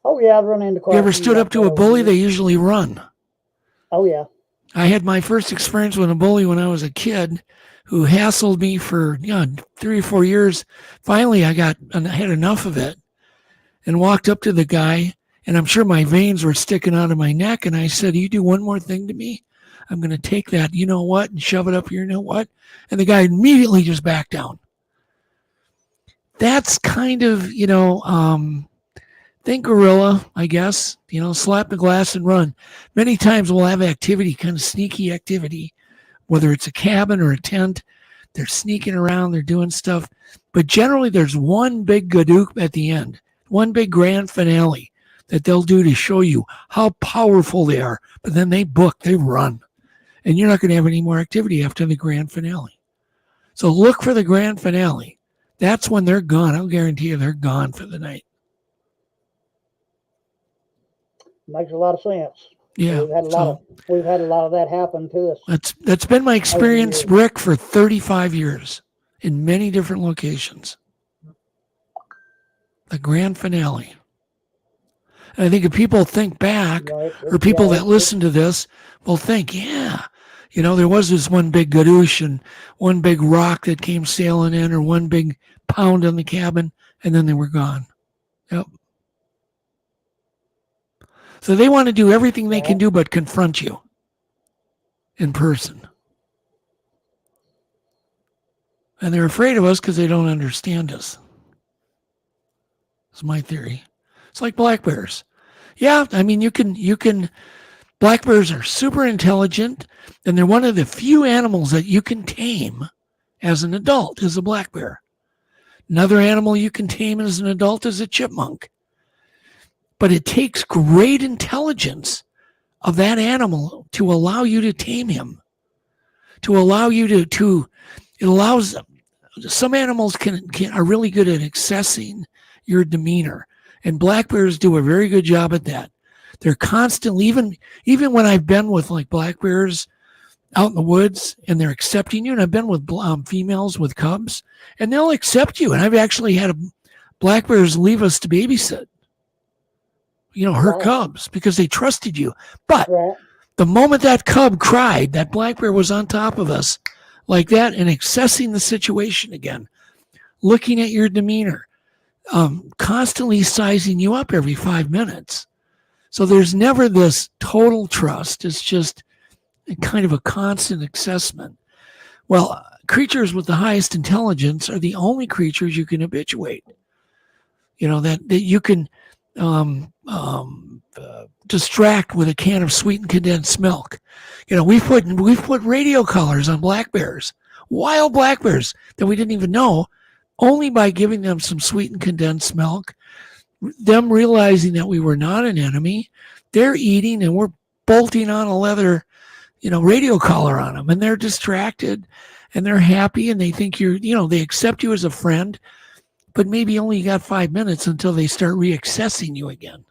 Oh yeah, I've run into You quite a ever few stood like up that to a over the bully? They years. usually run. Oh yeah. I had my first experience with a bully when I was a kid who hassled me for 3 or 4 years. Finally, I had enough of it and walked up to the guy, and I'm sure my veins were sticking out of my neck. And I said, "You do one more thing to me, I'm going to take that, you know what, and shove it up your, you know what." And the guy immediately just backed down. That's kind of, think gorilla, I guess, slap the glass and run. Many times we'll have activity, kind of sneaky activity, whether it's a cabin or a tent. They're sneaking around, they're doing stuff. But generally, there's one big gadook at the end, one big grand finale that they'll do to show you how powerful they are. But then they run. And you're not going to have any more activity after the grand finale. So look for the grand finale. That's when they're gone. I'll guarantee you they're gone for the night. Makes a lot of sense. Yeah. We've had a lot of that happen to us. That's been my experience, Rick, for 35 years in many different locations. The grand finale. And I think if people think back, or people that listen to this will think, there was this one big gadoosh and one big rock that came sailing in, or one big pound on the cabin, and then they were gone. Yep. So they want to do everything they can do but confront you in person. And they're afraid of us because they don't understand us. That's my theory. It's like black bears. Yeah, I mean, black bears are super intelligent, and they're one of the few animals that you can tame as an adult, is a black bear. Another animal you can tame as an adult is a chipmunk. But it takes great intelligence of that animal to allow you to tame him, to allow you to it allows, some animals are really good at accessing your demeanor. And black bears do a very good job at that. They're constantly, even when I've been with like black bears out in the woods and they're accepting you, and I've been with females with cubs, and they'll accept you. And I've actually had black bears leave us to babysit, her cubs, because they trusted you. But the moment that cub cried, that black bear was on top of us like that and accessing the situation again, looking at your demeanor, constantly sizing you up every 5 minutes. So there's never this total trust. It's just kind of a constant assessment. Well, creatures with the highest intelligence are the only creatures you can habituate. That you can distract with a can of sweetened condensed milk. We've put radio collars on black bears, wild black bears that we didn't even know, only by giving them some sweetened condensed milk, them realizing that we were not an enemy. They're eating and we're bolting on a leather, radio collar on them, and they're distracted and they're happy and they think they accept you as a friend, but maybe only got 5 minutes until they start reaccessing you again.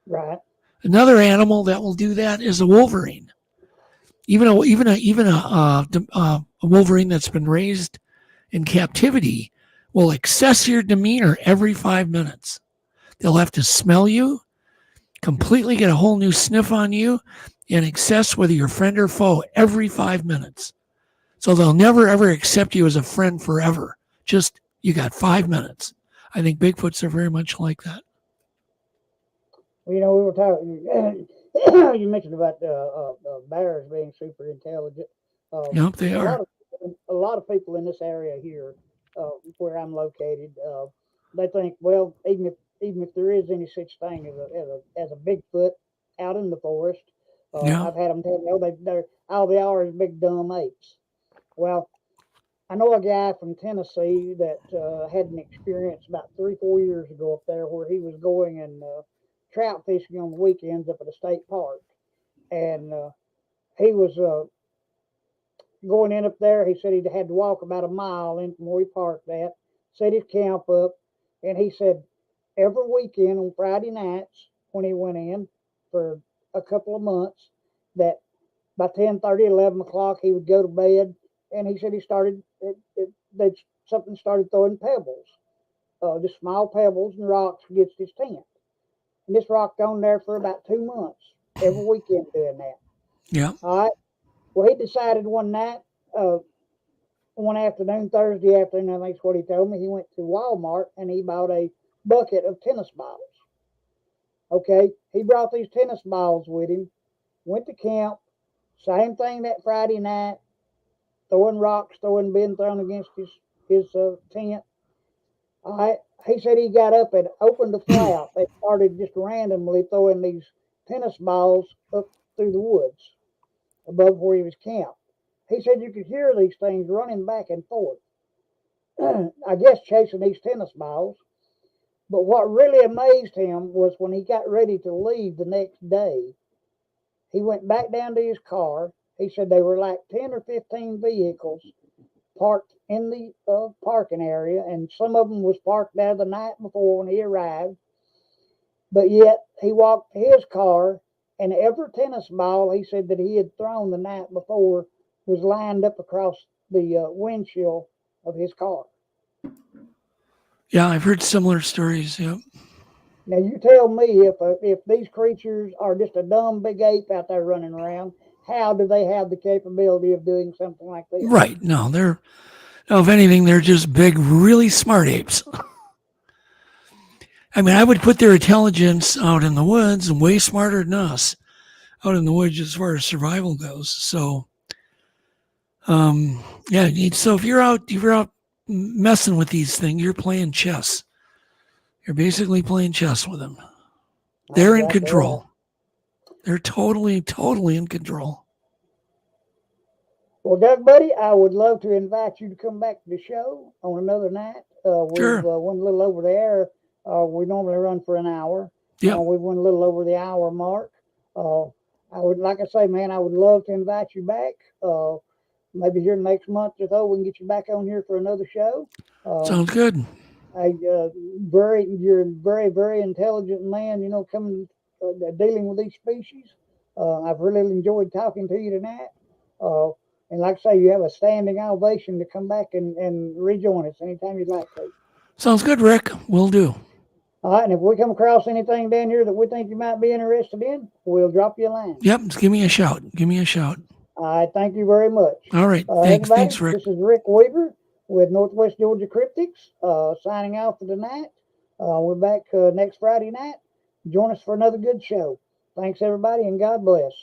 Right. Another animal that will do that is a wolverine. Even a wolverine that's been raised in captivity will access your demeanor every 5 minutes. They'll have to smell you, completely get a whole new sniff on you, and access whether you're friend or foe every 5 minutes. So they'll never, ever accept you as a friend forever. Just, you got 5 minutes. I think Bigfoots are very much like that. Well, we were talking, you mentioned about bears being super intelligent. Yep, they are. A lot of people in this area here, where I'm located, they think, well, even if there is any such thing as a Bigfoot out in the forest, I've had them tell me, they're all they are is big dumb apes. Well, I know a guy from Tennessee that had an experience about 3-4 years ago up there where he was going and trout fishing on the weekends up at a state park, and he was going in up there. He said he had to walk about a mile in from where he parked at, set his camp up, and he said every weekend on Friday nights when he went in for a couple of months, that by 10:30, 11 o'clock he would go to bed, and he said he started something started throwing pebbles, just small pebbles and rocks against his tent, and this rocked on there for about 2 months every weekend doing that. Yeah. All right. Well, he decided one night, one afternoon, Thursday afternoon, I think's what he told me, he went to Walmart and he bought a bucket of tennis balls. Okay, he brought these tennis balls with him, went to camp, same thing that Friday night, being thrown against his tent. All right, he said he got up and opened the flap and started just randomly throwing these tennis balls up through the woods above where he was camped. He said you could hear these things running back and forth, I guess chasing these tennis balls. But what really amazed him was when he got ready to leave the next day, he went back down to his car. He said they were like 10 or 15 vehicles parked in the parking area, and some of them was parked there the night before when he arrived. But yet he walked to his car, and every tennis ball he said that he had thrown the night before was lined up across the windshield of his car. Yeah, I've heard similar stories. Yeah. Now you tell me if these creatures are just a dumb big ape out there running around, how do they have the capability of doing something like this? Right. No, if anything, they're just big, really smart apes. I mean, I would put their intelligence out in the woods and way smarter than us out in the woods as far as survival goes. So, yeah. So if you're out messing with these things, you're playing chess. You're basically playing chess with them. They're in control. They're totally, totally in control. Well, Doug, buddy, I would love to invite you to come back to the show on another night. Sure. We've went a little over the air. We normally run for an hour. Yeah. We went a little over the hour mark. I would, like I say, man, I would love to invite you back. Maybe here next month or so, we can get you back on here for another show. Sounds good. You're a very, very intelligent man. You know, coming dealing with these species. I've really enjoyed talking to you tonight. And like I say, you have a standing ovation to come back and rejoin us anytime you'd like to. Sounds good, Rick. Will do. All right, and if we come across anything down here that we think you might be interested in, we'll drop you a line. Yep, just give me a shout. Give me a shout. All right, thank you very much. All right, thanks, Rick. This is Rick Weaver with Northwest Georgia Cryptics, signing off for tonight. We're back next Friday night. Join us for another good show. Thanks, everybody, and God bless.